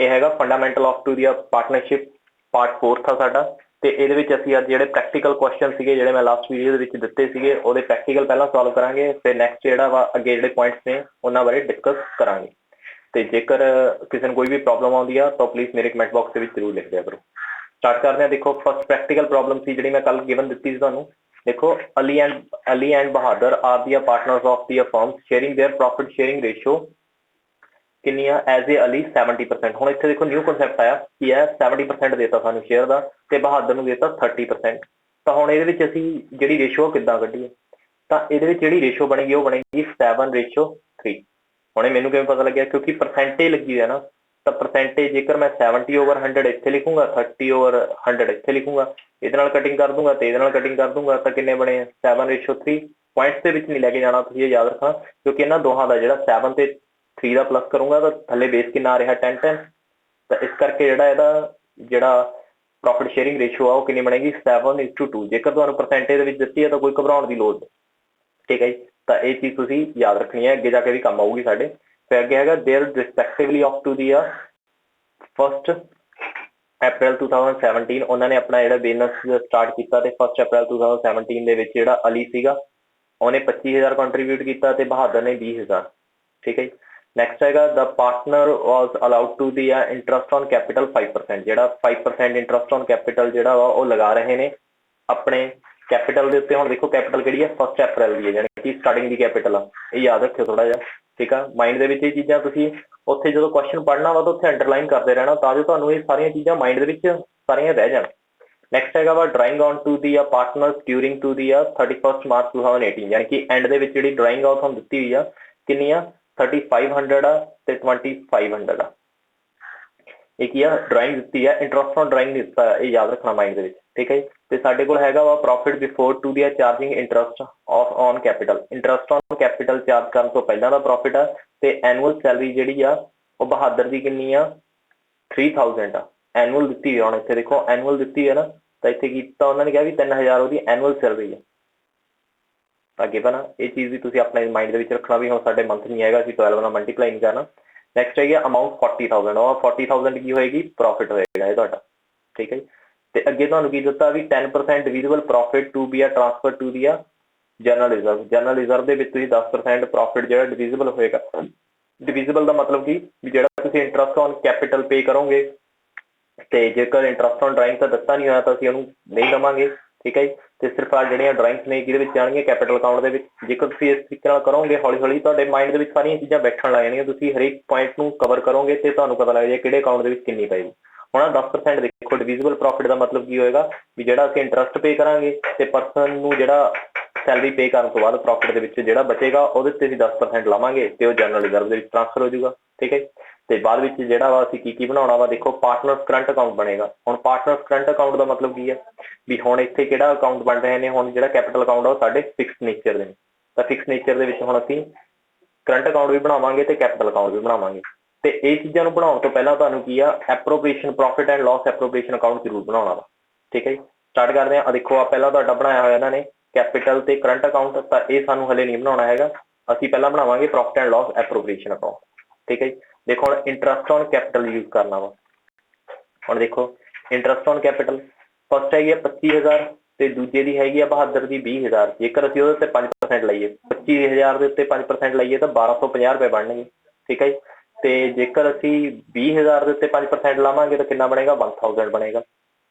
ਇਹ ਹੈਗਾ fundamental of to the partnership part 4 था साडा। ਤੇ ਇਹਦੇ ਵਿੱਚ ਅਸੀਂ ਅੱਜ ਜਿਹੜੇ ਪ੍ਰੈਕਟੀਕਲ ਕੁਐਸਚਨ ਸੀਗੇ ਜਿਹੜੇ ਮੈਂ ਲਾਸਟ ਵੀਡੀਓ ਦੇ ਵਿੱਚ ਦਿੱਤੇ ਸੀਗੇ ਉਹਦੇ ਪ੍ਰੈਕਟੀਕਲ ਪਹਿਲਾਂ ਸੋਲਵ ਕਰਾਂਗੇ, ਫਿਰ ਨੈਕਸਟ ਜਿਹੜਾ ਵਾ ਅੱਗੇ ਜਿਹੜੇ ਪੁਆਇੰਟਸ ਨੇ ਉਹਨਾਂ ਬਾਰੇ ਡਿਸਕਸ ਕਰਾਂਗੇ। ਤੇ ਜੇਕਰ ਕਿਸੇ ਨੂੰ ਕੋਈ ਵੀ ਪ੍ਰੋਬਲਮ ਆਉਂਦੀ ਆ ਤਾਂ ਪਲੀਜ਼ ਮੇਰੇ ਕਮੈਂਟ ਬਾਕਸ ਦੇ ਵਿੱਚ ਜ਼ਰੂਰ ਲਿਖ ਦਿਆ ਕਰੋ। ਸਟਾਰਟ ਕਰਦੇ ਹਾਂ। ਦੇਖੋ ਫਸਟ ਪ੍ਰੈਕਟੀਕਲ ਪ੍ਰੋਬਲਮ ਸੀ ਜਿਹੜੀ ਮੈਂ ਕੱਲ ਗਿਵਨ ਦਿੱਤੀ ਸੀ ਤੁਹਾਨੂੰ। ਦੇਖੋ ਅਲੀ ਐਂਡ ਬਹਾਦਰ ਆਰ ਦੀਆਂ partners of the firm sharing their profit sharing ratio ਕਿੰਨੀ ਆ ਐਜ਼ ਏ ਅਲੀ 70%। ਹੁਣ ਇੱਥੇ ਦੇਖੋ ਨਿਊ ਕਨਸੈਪਟ ਆਇਆ ਕੀ ਹੈ 70% ਦੇਤਾ ਸਾਨੂੰ ਸ਼ੇਅਰ ਦਾ ਤੇ ਬਹਾਦਰ ਨੂੰ ਦੇਤਾ 30%। ਤਾਂ ਹੁਣ ਇਹਦੇ ਵਿੱਚ ਅਸੀਂ ਜਿਹੜੀ ਰੇਸ਼ੋ ਕਿੱਦਾਂ ਕੱਢੀਏ? ਤਾਂ ਇਹਦੇ ਵਿੱਚ ਜਿਹੜੀ ਰੇਸ਼ੋ ਬਣੇਗੀ ਉਹ ਬਣੇਗੀ 7:3। ਹੁਣ ਇਹ ਮੈਨੂੰ ਕਿਵੇਂ ਪਤਾ ਲੱਗਿਆ? ਕਿਉਂਕਿ ਪਰਸੈਂਟੇਜ ਲੱਗੀ ਹੋਈ ਹੈ ਨਾ। ਤਾਂ ਪਰਸੈਂਟੇਜ ਜੇਕਰ ਮੈਂ 70/100 ਇੱਥੇ ਲਿਖੂੰਗਾ 30/100 ਇੱਥੇ ਲਿਖੂੰਗਾ, ਇਹਦੇ ਨਾਲ ਕਟਿੰਗ ਕਰ ਦੂੰਗਾ ਤੇ ਇਹਦੇ ਨਾਲ ਕਟਿੰਗ ਕਰ ਦੂੰਗਾ ਤਾਂ ਕਿੰਨੇ ਬਣੇ 7:3। ਪੁਆਇੰਟਸ ਦੇ ਵਿੱਚ ਨਹੀਂ ਲੈ ਕੇ ਜਾਣਾ, ਤੁਸੀਂ ਇਹ ਯਾਦ ਰੱਖਣਾ, ਕਿਉਂਕਿ ਇਹਨਾਂ ਦੋਹਾਂ ਦਾ ਜਿਹੜਾ 7 ਤੇ 3 ਦਾ ਪਲੱਸ ਕਰੂੰਗਾ ਤਾਂ ਥੱਲੇ ਬੇਸ ਕਿੰਨਾ ਆ ਰਿਹਾ 10। ਤਾਂ ਇਸ ਕਰਕੇ ਜਿਹੜਾ ਇਹਦਾ ਜਿਹੜਾ ਪ੍ਰੋਫਿਟ ਸ਼ੇਅਰਿੰਗ ਰੇਸ਼ੋ ਆ ਉਹ ਕਿੰਨੀ ਬਣੇਗੀ 7:2। ਜੇਕਰ ਤੁਹਾਨੂੰ ਪਰਸੈਂਟੇਜ ਦੇ ਵਿੱਚ ਦਿੱਤੀ ਹੈ ਤਾਂ ਕੋਈ ਘਬਰਾਉਣ ਦੀ ਲੋੜ ਨਹੀਂ, ਠੀਕ ਹੈ ਜੀ। ਤਾਂ ਇਹ ਚੀਜ਼ ਤੁਸੀਂ ਯਾਦ ਰੱਖਣੀ ਹੈ, ਅੱਗੇ ਜਾ ਕੇ ਵੀ ਕੰਮ ਆਊਗੀ ਸਾਡੇ। ਫਿਰ ਅੱਗੇ ਹੈਗਾ ਦੇਅਰ ਰਿਸਪੈਕਟਿਵਲੀ ਆਫ ਟੂ ਦੀ 1 ਅਪ੍ਰੈਲ 2017 ਉਹਨਾਂ ਨੇ ਆਪਣਾ ਜਿਹੜਾ ਬਿਜ਼ਨਸ ਸਟਾਰਟ ਕੀਤਾ ਤੇ 1 ਅਪ੍ਰੈਲ 2017 ਦੇ ਵਿੱਚ ਜਿਹੜਾ ਅਲੀ ਸੀਗਾ ਉਹਨੇ 25,000 ਕੰਟਰੀਬਿਊਟ ਕੀਤਾ ਤੇ ਬਹਾਦਰ ਨੇ 20,000, ਠੀਕ ਹੈ ਜੀ। ਨੈਕਸਟ ਹੈਗਾ ਦ partner was allowed to the interest on capital 5%। ਜਿਹੜਾ 5% ਇੰਟਰਸਟ ਔਨ ਕੈਪੀਟਲ ਜਿਹੜਾ ਵਾ ਉਹ ਲਗਾ ਰਹੇ ਨੇ ਆਪਣੇ ਕੈਪੀਟਲ ਦੇ ਉੱਤੇ। ਹੁਣ ਦੇਖੋ ਕੈਪੀਟਲ ਕਿਹੜੀ ਹੈ 1 ਅਪ੍ਰੈਲ ਦੀ ਹੈ, ਯਾਨੀ ਕਿ ਸਟਾਰਟਿੰਗ ਦੀ ਕੈਪੀਟਲ ਆ, ਇਹ ਯਾਦ ਰੱਖਿਓ ਥੋੜਾ ਜਿਹਾ, ਠੀਕ ਆ। ਮਾਈਂਡ ਦੇ ਵਿੱਚ ਇਹ ਚੀਜ਼ਾਂ ਤੁਸੀਂ ਉੱਥੇ ਜਦੋਂ ਕੁਐਸਚਨ ਪੜ੍ਹਨਾ ਵਾ ਤਾਂ ਉੱਥੇ ਅੰਡਰਲਾਈਨ ਕਰਦੇ ਰਹਿਣਾ ਤਾਂ ਜੋ ਤੁਹਾਨੂੰ ਇਹ ਸਾਰੀਆਂ ਚੀਜ਼ਾਂ ਮਾਈਂਡ ਦੇ ਵਿੱਚ ਸਾਰੀਆਂ ਰਹਿ ਜਾਣ। ਨੈਕਸਟ ਹੈਗਾ ਵਾ drawing on to the partners during to the 31 March 2018। ਯਾਨੀ ਕਿ ਐਂਡ ਦੇ ਵਿੱਚ ਜਿਹੜੀ ਡਰਾਇੰਗ ਆ ਤੁਹਾਨੂੰ ਦਿੱਤੀ ਹੋਈ ਆ ਕਿੰਨੀ ਆ 3500 ਆ ਤੇ 2500 ਆ। ਇਹ ਕੀ ਆ ਡਰਾਇੰਗ ਦਿੱਤੀ ਆ, ਇੰਟਰਸਟ ਔਨ ਡਰਾਇੰਗ ਨਹੀਂ ਦਿੱਤਾ, ਇਹ ਯਾਦ ਰੱਖਣਾ ਮਾਈਂਡ ਦੇ ਵਿੱਚ, ਠੀਕ ਹੈ ਜੀ। ਤੇ ਸਾਡੇ ਕੋਲ ਹੈਗਾ ਵਾ profit before to the charging interest on capital. Interest on capital charge ਕਰਨ ਤੋਂ ਪਹਿਲਾਂ ਦਾ ਪ੍ਰੋਫਿਟ ਆ ਤੇ ਐਨੂਅਲ ਸੈਲਰੀ ਜਿਹੜੀ ਆ ਉਹ ਬਹਾਦਰ ਦੀ ਕਿੰਨੀ ਆ 3000 ਆ। ਐਨੂਅਲ ਦਿੱਤੀ ਹੈ, ਹੁਣ ਇੱਥੇ ਦੇਖੋ ਐਨੂਅਲ ਦਿੱਤੀ ਹੈ ਨਾ, ਤਾਂ ਇੱਥੇ ਕੀਤਾ ਉਹਨਾਂ ਨੇ ਕਿਹਾ ਵੀ 3000 ਉਹਦੀ ਐਨੂਅਲ ਸੈਲਰੀ ਹੈ। ਅੱਗੇ ਬਣਾ ਇਹ ਚੀਜ਼ ਵੀ ਤੁਸੀਂ ਆਪਣੇ ਮਾਈਂਡ ਦੇ ਵਿੱਚ ਰੱਖਣਾ ਵੀ ਹੁਣ ਸਾਡੇ ਮੰਥ ਨਹੀਂ ਹੈਗਾ, ਅਸੀਂ 12 ਨਾਲ ਮਲਟੀਪਲਾਈ ਨਹੀਂ ਕਰਨਾ। ਨੈਕਸਟ ਹੈਗੀ ਅਮਾਊਂਟ 40,000, ਉਹ 40,000 ਕੀ ਹੋਏਗੀ ਪ੍ਰੋਫਿਟ ਹੋਏਗਾ ਇਹ ਤੁਹਾਡਾ, ਠੀਕ ਹੈ ਜੀ। ਤੇ ਅੱਗੇ ਤੁਹਾਨੂੰ ਕੀ ਦਿੱਤਾ ਵੀ 10% divisible profit to be transfer to the general reserve. General reserve ਦੇ ਵਿੱਚ ਤੁਸੀਂ 10% ਪ੍ਰੋਫਿਟ ਜਿਹੜਾ ਡਿਵੀਜ਼ਬਲ ਹੋਏਗਾ। ਡਿਵੀਜ਼ਬਲ ਦਾ ਮਤਲਬ ਕੀ ਵੀ ਜਿਹੜਾ ਤੁਸੀਂ ਇੰਟਰਸਟ ਔਨ ਕੈਪੀਟਲ ਪੇ ਕਰੋਗੇ ਤੇ ਜੇਕਰ ਇੰਟਰਸਟ ਔਨ ਡਰਾਇੰਗ ਤਾਂ ਦਿੱਤਾ ਨਹੀਂ ਹੋਇਆ ਤਾਂ ਅਸੀਂ ਉਹਨੂੰ ਨਹੀਂ ਦੇਵਾਂਗੇ, ਠੀਕ ਹੈ ਜੀ। ਤੇ ਸਿਰਫ ਆ ਜਿਹੜੀਆਂ ਡਰਾਇੰਗਸ ਨੇ ਜਿਹਦੇ ਵਿੱਚ ਜਾਣਗੀਆਂ ਕੈਪੀਟਲ ਅਕਾਊਂਟ ਦੇ ਵਿੱਚ। ਜੇਕਰ ਤੁਸੀਂ ਇਸ ਤਰੀਕੇ ਨਾਲ ਕਰੋਗੇ ਹੌਲੀ ਹੌਲੀ ਤੁਹਾਡੇ ਮਾਈਂਡ ਦੇ ਵਿੱਚ ਸਾਰੀਆਂ ਚੀਜ਼ਾਂ ਬੈਠਣ ਲੱਗ ਜਾਣਗੀਆਂ, ਤੁਸੀਂ ਹਰੇਕ ਪੁਆਇੰਟ ਨੂੰ ਕਵਰ ਕਰੋਗੇ ਤੇ ਤੁਹਾਨੂੰ ਪਤਾ ਲੱਗ ਜਾਏ ਕਿਹੜੇ ਅਕਾਊਂਟ ਦੇ ਵਿੱਚ ਕਿੰਨੀ ਪਏਗੀ। ਹੁਣ 10% ਦੇਖੋ ਡਿਵੀਜ਼ਬਲ ਪ੍ਰੋਫਿਟ ਦਾ ਮਤਲਬ ਕੀ ਹੋਏਗਾ ਵੀ ਜਿਹੜਾ ਅਸੀਂ ਇੰਟਰਸਟ ਪੇ ਕਰਾਂਗੇ ਤੇ ਪਰਸਨ ਨੂੰ ਜਿਹੜਾ ਸੈਲਰੀ ਪੇ ਕਰਨ ਤੋਂ ਬਾਅਦ ਪ੍ਰੋਫਿਟ ਦੇ ਵਿੱਚ ਜਿਹੜਾ ਬਚੇਗਾ ਉਹਦੇ ਤੇ ਅਸੀਂ 10% ਲਾਵਾਂਗੇ ਤੇ ਉਹ ਜਨਰਲ ਰਿਜ਼ਰਵ ਦੇ ਵਿੱਚ ਟ੍ਰਾਂਸਫਰ ਹੋ ਜਾਊਗਾ, ਠੀਕ ਹੈ। ਤੇ ਬਾਅਦ ਵਿੱਚ ਜਿਹੜਾ ਵਾ ਅਸੀਂ ਕੀ ਬਣਾਉਣਾ ਵਾ ਦੇਖੋ ਪਾਰਟਨਰਸ ਕਰੰਟ ਅਕਾਊਂਟ ਬਣੇਗਾ। ਹੁਣ ਪਾਰਟਨਰਸ ਕਰੰਟ ਅਕਾਊਂਟ ਦਾ ਮਤਲਬ ਕੀ ਹੈ ਵੀ ਹੁਣ ਇੱਥੇ ਕਿਹੜਾ ਅਕਾਊਂਟ ਬਣ ਰਹੇ ਨੇ, ਹੁਣ ਜਿਹੜਾ ਕੈਪੀਟਲ ਅਕਾਊਂਟ ਆ ਉਹ ਸਾਡੇ ਫਿਕਸ ਨੇਚਰ ਦੇ ਨੇ। ਤਾਂ ਫਿਕਸ ਨੇਚਰ ਦੇ ਵਿੱਚ ਹੁਣ ਅਸੀਂ ਕਰੰਟ ਅਕਾਊਂਟ ਵੀ ਬਣਾਵਾਂਗੇ ਤੇ ਕੈਪੀਟਲ ਅਕਾਊਂਟ ਵੀ ਬਣਾਵਾਂਗੇ। ਤੇ ਇਹ ਚੀਜ਼ਾਂ ਨੂੰ ਬਣਾਉਣ ਤੋਂ ਪਹਿਲਾਂ ਤੁਹਾਨੂੰ ਕੀ ਆ ਐਪਰੋਪ੍ਰੀਏਸ਼ਨ profit and loss appropriation account ਜ਼ਰੂਰ ਬਣਾਉਣਾ ਵਾ, ਠੀਕ ਹੈ ਜੀ। ਸਟਾਰਟ ਕਰਦੇ ਹਾਂ। ਦੇਖੋ ਆ ਪਹਿਲਾਂ ਤੁਹਾਡਾ ਬਣਾਇਆ ਹੋਇਆ ਇਹਨਾਂ ਨੇ ਕੈਪੀਟਲ ਤੇ ਕਰੰਟ ਅਕਾਊਂਟ, ਤਾਂ ਇਹ ਸਾਨੂੰ ਹਲੇ ਨਹੀਂ ਬਣਾਉਣਾ ਹੈਗਾ, ਅਸੀਂ ਪਹਿਲਾਂ ਬਣਾਵਾਂਗੇ profit and loss appropriation account, ਠੀਕ ਹੈ ਜੀ। ਦੇਖੋ ਹੁਣ ਇੰਟਰਸਟ ਔਨ ਕੈਪੀਟਲ ਯੂਜ਼ ਕਰਨਾ ਵਾ। ਹੁਣ ਦੇਖੋ ਇੰਟਰਸਟ ਔਨ ਕੈਪੀਟਲ ਫਸਟ ਹੈਗੀ ਆ 25,000 ਤੇ ਦੂਜੇ ਦੀ ਹੈਗੀ ਆ ਬਹਾਦਰ ਦੀ 20,000। ਜੇਕਰ ਅਸੀਂ ਉਹਦੇ ਉੱਤੇ 5% ਲਾਈਏ 25,000 ਦੇ ਉੱਤੇ 5% ਲਾਈਏ ਤਾਂ 1250 ਰੁਪਏ ਬਣਨਗੇ, ਠੀਕ ਹੈ ਜੀ। ਤੇ ਜੇਕਰ ਅਸੀਂ 20,000 ਦੇ ਉੱਤੇ 5% ਲਾਵਾਂਗੇ ਤਾਂ ਕਿੰਨਾ ਬਣੇਗਾ 1000 ਬਣੇਗਾ,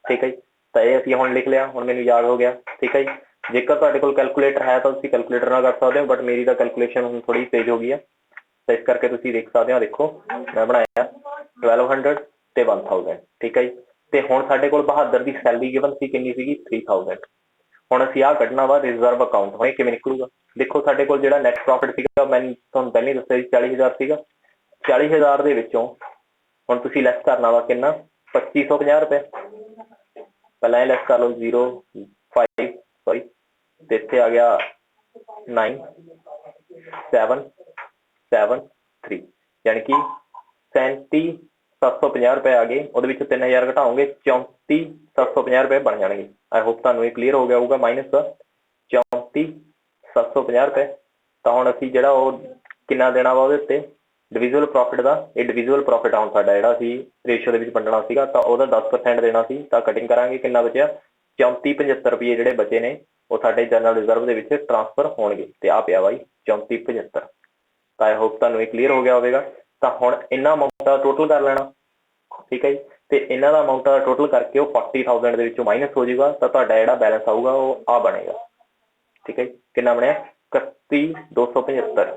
ਠੀਕ ਹੈ ਜੀ। ਤਾਂ ਇਹ ਅਸੀਂ ਹੁਣ ਲਿਖ ਲਿਆ, ਹੁਣ ਮੈਨੂੰ ਯਾਦ ਹੋ ਗਿਆ, ਠੀਕ ਹੈ ਜੀ। ਜੇਕਰ ਤੁਹਾਡੇ ਕੋਲ ਕੈਲਕੂਲੇਟਰ ਹੈ ਤਾਂ ਤੁਸੀਂ ਕੈਲਕੂਲੇਟਰ ਨਾਲ ਕਰ ਸਕਦੇ ਹੋ, ਬਟ ਮੇਰੀ ਤਾਂ ਕੈਲਕੂਲੇਸ਼ਨ ਹੁਣ ਥੋੜੀ ਤੇਜ਼ ਹੋ ਗਈ ਹੈ ਤਾਂ ਇਸ ਕਰਕੇ ਤੁਸੀਂ ਦੇਖ ਸਕਦੇ ਹੋ। ਦੇਖੋ ਮੈਂ ਬਣਾਇਆ 1200 ਤੇ 1000, ਠੀਕ ਹੈ ਜੀ। ਤੇ ਹੁਣ ਸਾਡੇ ਕੋਲ ਬਹਾਦਰ ਦੀ ਸੈਲਰੀ ਗਿਵਨ ਸੀ ਕਿੰਨੀ ਸੀਗੀ 3000। ਹੁਣ ਅਸੀਂ ਆਹ ਕੱਢਣਾ ਵਾ ਰਿਜ਼ਰਵ ਅਕਾਊਂਟ। ਹੁਣ ਇਹ ਕਿਵੇਂ ਨਿਕਲੂਗਾ ਦੇਖੋ ਸਾਡੇ ਕੋਲ ਜਿਹੜਾ ਨੈਟ ਪ੍ਰੋਫਿਟ ਸੀਗਾ ਮੈਂ ਤੁਹਾਨੂੰ ਪਹਿਲਾਂ ਹੀ ਦੱਸਿਆ ਸੀ 40,000 ਸੀਗਾ। 40,000 ਦੇ ਵਿੱਚੋਂ ਹੁਣ ਤੁਸੀਂ ਲੈਸ ਕਰਨਾ ਵਾ ਕਿੰਨਾ 2550 ਰੁਪਏ। ਪਹਿਲਾਂ ਇਹ ਲੈਸ ਕਰ ਲਓ 0.5 ਸੌਰੀ ਤੇ ਇੱਥੇ ਆ ਗਿਆ 9,773 ਯਾਨੀ ਕਿ 37,750 ਰੁਪਏ ਆ ਗਏ। ਉਹਦੇ ਵਿੱਚ 3000 ਘਟਾਓਗੇ 34,750 ਰੁਪਏ ਬਣ ਜਾਣਗੇ। ਆਈ ਹੋਪ ਤੁਹਾਨੂੰ ਇਹ ਕਲੀਅਰ ਹੋ ਗਿਆ ਹੋਊਗਾ। ਮਾਈਨਸ 34,750 ਰੁਪਏ। ਤਾਂ ਹੁਣ ਅਸੀਂ ਜਿਹੜਾ ਉਹ ਕਿੰਨਾ ਦੇਣਾ ਵਾ ਉਹਦੇ ਉੱਤੇ ਡਿਵੀਜ਼ਲ ਪ੍ਰੋਫਿਟ ਦਾ, ਇਹ ਡਿਵੀਜ਼ਲ ਪ੍ਰੋਫਿਟ ਹੁਣ ਸਾਡਾ ਜਿਹੜਾ ਅਸੀਂ ਰੇਸ਼ੋ ਦੇ ਵਿੱਚ ਵੰਡਣਾ ਸੀਗਾ ਤਾਂ ਉਹਦਾ 10% ਦੇਣਾ ਸੀ। ਤਾਂ ਕਟਿੰਗ ਕਰਾਂਗੇ, ਕਿੰਨਾ ਬਚਿਆ 3475 ਰੁਪਏ ਜਿਹੜੇ ਬਚੇ ਨੇ ਉਹ ਸਾਡੇ ਜਨਰਲ ਰਿਜ਼ਰਵ ਦੇ ਵਿੱਚ ਟ੍ਰਾਂਸਫਰ ਹੋਣਗੇ। ਤੇ ਆ ਪਿਆ ਬਾਈ 3475। ਤਾਂ ਆਈ ਹੋਪ ਤੁਹਾਨੂੰ ਇਹ ਕਲੀਅਰ ਹੋ ਗਿਆ ਹੋਵੇਗਾ। ਤਾਂ ਹੁਣ ਇਹਨਾਂ ਅਮਾਊਂਟ ਦਾ ਟੋਟਲ ਕਰ ਲੈਣਾ, ਠੀਕ ਹੈ ਜੀ। ਤੇ ਇਹਨਾਂ ਦਾ ਅਮਾਊਂਟ ਦਾ ਟੋਟਲ ਕਰਕੇ ਉਹ 40,000 ਦੇ ਵਿੱਚੋਂ ਮਾਈਨਸ ਹੋ ਜਾਊਗਾ ਤਾਂ ਤੁਹਾਡਾ ਜਿਹੜਾ ਬੈਲੈਂਸ ਆਊਗਾ ਉਹ ਆ ਬਣੇਗਾ, ਠੀਕ ਹੈ ਜੀ। ਕਿੰਨਾ ਬਣਿਆ 31,275,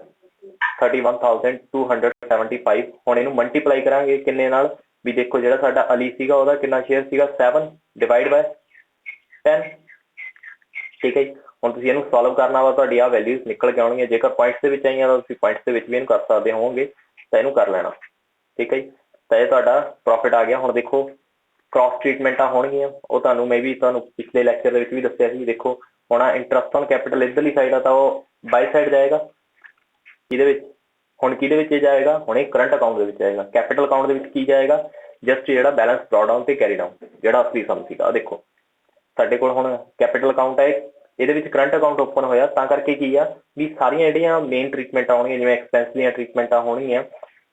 31,275। ਹੁਣ ਇਹਨੂੰ ਮਲਟੀਪਲਾਈ ਕਰਾਂਗੇ ਕਿੰਨੇ ਨਾਲ, ਵੀ ਦੇਖੋ ਜਿਹੜਾ ਸਾਡਾ ਅਲੀ ਸੀਗਾ ਉਹਦਾ ਕਿੰਨਾ ਸ਼ੇਅਰ ਸੀਗਾ 7 ਡਿਵਾਈਡ ਬਾय 10, ਠੀਕ ਹੈ ਜੀ। ਹੁਣ ਤੁਸੀਂ ਇਹਨੂੰ ਸੋਲਵ ਕਰਨਾ ਵਾ, ਤੁਹਾਡੀ ਆਹ ਵੈਲਿਊਜ਼ ਨਿਕਲ ਕੇ ਆਉਣਗੀਆਂ। ਜੇਕਰ ਪੁਆਇੰਟਸ ਦੇ ਵਿੱਚ ਆਈਆਂ ਤਾਂ ਤੁਸੀਂ ਪੁਆਇੰਟਸ ਦੇ ਵਿੱਚ ਵੀ ਇਹਨੂੰ ਕਰ ਸਕਦੇ ਹੋਵੋਗੇ, ਤਾਂ ਇਹਨੂੰ ਕਰ ਲੈਣਾ, ਠੀਕ ਹੈ ਜੀ। ਤਾਂ ਇਹ ਤੁਹਾਡਾ ਪ੍ਰੋਫਿਟ ਆ ਗਿਆ। ਹੁਣ ਦੇਖੋ ਕ੍ਰਾਸ ਟ੍ਰੀਟਮੈਂਟਾਂ ਹੋਣਗੀਆਂ, ਉਹ ਤੁਹਾਨੂੰ ਮੈਂ ਵੀ ਤੁਹਾਨੂੰ ਪਿਛਲੇ ਲੈਕਚਰ ਦੇ ਵਿੱਚ ਵੀ ਦੱਸਿਆ ਸੀ। ਦੇਖੋ ਹੁਣ ਇੰਟਰਸਟ ਔਨ ਕੈਪੀਟਲ ਇੱਧਰਲੀ ਸਾਈਡ ਆ ਤਾਂ ਉਹ ਬਾਈ ਸਾਈਡ ਜਾਏਗਾ, ਇਹਦੇ ਵਿੱਚ ਹੁਣ ਕਿਹਦੇ ਵਿੱਚ ਜਾਏਗਾ, ਹੁਣ ਇਹ ਕਰੰਟ ਅਕਾਊਂਟ ਦੇ ਵਿੱਚ ਜਾਏਗਾ। ਕੈਪੀਟਲ ਅਕਾਊਂਟ ਦੇ ਵਿੱਚ ਕੀ ਜਾਏਗਾ, ਜਸਟ ਜਿਹੜਾ ਬੈਲੈਂਸ ਡਰਾਅ ਡਾਊਨ ਤੇ ਕੈਰੀ ਡਾਊਨ ਜਿਹੜਾ ਅਸਲੀ ਸਮ ਸੀਗਾ। ਦੇਖੋ ਸਾਡੇ ਕੋਲ ਹੁਣ ਕੈਪੀਟਲ ਅਕਾਊਂਟ ਹੈ, ਇਹਦੇ ਵਿੱਚ ਕਰੰਟ ਅਕਾਊਂਟ ਓਪਨ ਹੋਇਆ ਤਾਂ ਕਰਕੇ ਕੀ ਆ ਵੀ ਸਾਰੀਆਂ ਜਿਹੜੀਆਂ ਮੇਨ ਟ੍ਰੀਟਮੈਂਟਾਂ ਆਉਣਗੀਆਂ, ਜਿਵੇਂ ਐਕਸਪੈਂਸ ਦੀਆਂ ਟ੍ਰੀਟਮੈਂਟਾਂ ਹੋਣਗੀਆਂ,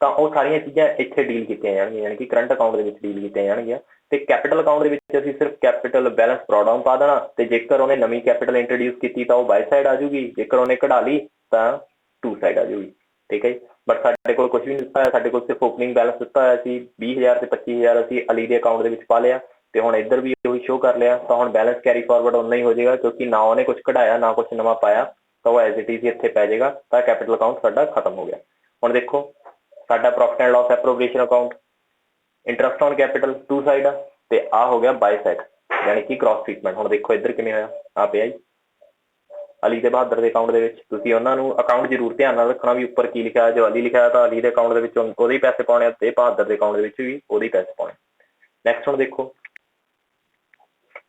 ਤਾਂ ਉਹ ਸਾਰੀਆਂ ਚੀਜ਼ਾਂ ਇੱਥੇ ਡੀਲ ਕੀਤੀਆਂ ਜਾਣਗੀਆਂ, ਯਾਨੀ ਕਿ ਕਰੰਟ ਅਕਾਊਂਟ ਦੇ ਵਿੱਚ ਡੀਲ ਕੀਤੀਆਂ ਜਾਣਗੀਆਂ। ਤੇ ਕੈਪੀਟਲ ਅਕਾਊਂਟ ਦੇ ਵਿੱਚ ਅਸੀਂ ਸਿਰਫ ਕੈਪੀਟਲ ਬੈਲੈਂਸ ਡਰਾਅ ਡਾਊਨ ਪਾ ਦੇਣਾ, ਤੇ ਜੇਕਰ ਉਹਨੇ ਨਵੀਂ ਕੈਪੀਟਲ ਇੰਟਰੋਡਿਊਸ ਕੀਤੀ ਤਾਂ ਉਹ ਬਾਈ ਸਾਈਡ ਆ ਜੂਗੀ, ਜੇਕਰ ਉਹਨੇ ਕਢਾ ਲਈ ਤਾਂ ਟੂ ਸਾਈਡ ਆ ਜੂਗੀ, ਠੀਕ ਹੈ ਜੀ। ਬਟ ਸਾਡੇ ਕੋਲ ਕੁਝ ਵੀ ਨਹੀਂ ਦਿੱਤਾ ਹੋਇਆ, ਸਾਡੇ ਕੋਲ ਸਿਰਫ ਓਪਨਿੰਗ ਬੈਲੈਂਸ ਦਿੱਤਾ ਹੋਇਆ ਸੀ 20,000 ਤੇ 25,000 ਅਸੀਂ ਅਲੀ ਦੇ ਅਕਾਊਂਟ ਦੇ ਵਿੱਚ ਪਾ ਲਿਆ, ਤੇ ਹੁਣ ਇੱਧਰ ਵੀ ਉਹੀ ਸ਼ੋਅ ਕਰ ਲਿਆ। ਤਾਂ ਹੁਣ ਬੈਲੈਂਸ ਕੈਰੀ ਫਾਰਵਰਡ ਉਨਾ ਹੀ ਹੋ ਜਾਏਗਾ, ਕਿਉਂਕਿ ਨਾ ਉਹਨੇ ਕੁਝ ਕਢਾਇਆ ਨਾ ਕੁਝ ਨਵਾਂ ਪਾਇਆ, ਤਾਂ ਉਹ ਐਜ਼ ਇਟ ਇਜ਼ ਇੱਥੇ ਪੈ ਜਾਏਗਾ। ਤਾਂ ਕੈਪੀਟਲ ਅਕਾਊਂਟ ਸਾਡਾ ਖਤਮ ਹੋ ਗਿਆ। ਹੁਣ ਦੇਖੋ ਸਾਡਾ profit and loss appropriation account, interest on capital to side ਆ, ਤੇ ਆ ਹੋ ਗਿਆ ਬਾਈ ਸਾਈਡ, ਯਾਨੀ ਕਿ ਕ੍ਰਾਸ ਟ੍ਰੀਟਮੈਂਟ। ਹੁਣ ਦੇਖੋ ਇੱਧਰ ਕਿਵੇਂ ਹੋਇਆ, ਆ ਪਿਆ ਜੀ ਅਲੀ ਤੇ ਬਹਾਦਰ ਦੇ ਅਕਾਊਂਟ ਦੇ ਵਿੱਚ। ਤੁਸੀਂ ਉਹਨਾਂ ਨੂੰ ਅਕਾਊਂਟ ਜ਼ਰੂਰ ਧਿਆਨ ਨਾਲ ਰੱਖਣਾ ਵੀ ਉੱਪਰ ਕੀ ਲਿਖਿਆ, ਜੋ ਅਲੀ ਲਿਖਿਆ ਤਾਂ ਅਲੀ ਦੇ ਅਕਾਊਂਟ ਦੇ ਵਿੱਚ ਉਹਦੇ ਹੀ ਪੈਸੇ ਪਾਉਣੇ ਆ, ਤੇ ਬਹਾਦਰ ਦੇ ਅਕਾਊਂਟ ਦੇ ਵਿੱਚ ਵੀ ਉਹਦੇ ਹੀ ਪੈਸੇ ਪਾਉਣੇ। ਨੈਕਸਟ ਹੁਣ ਦੇਖੋ,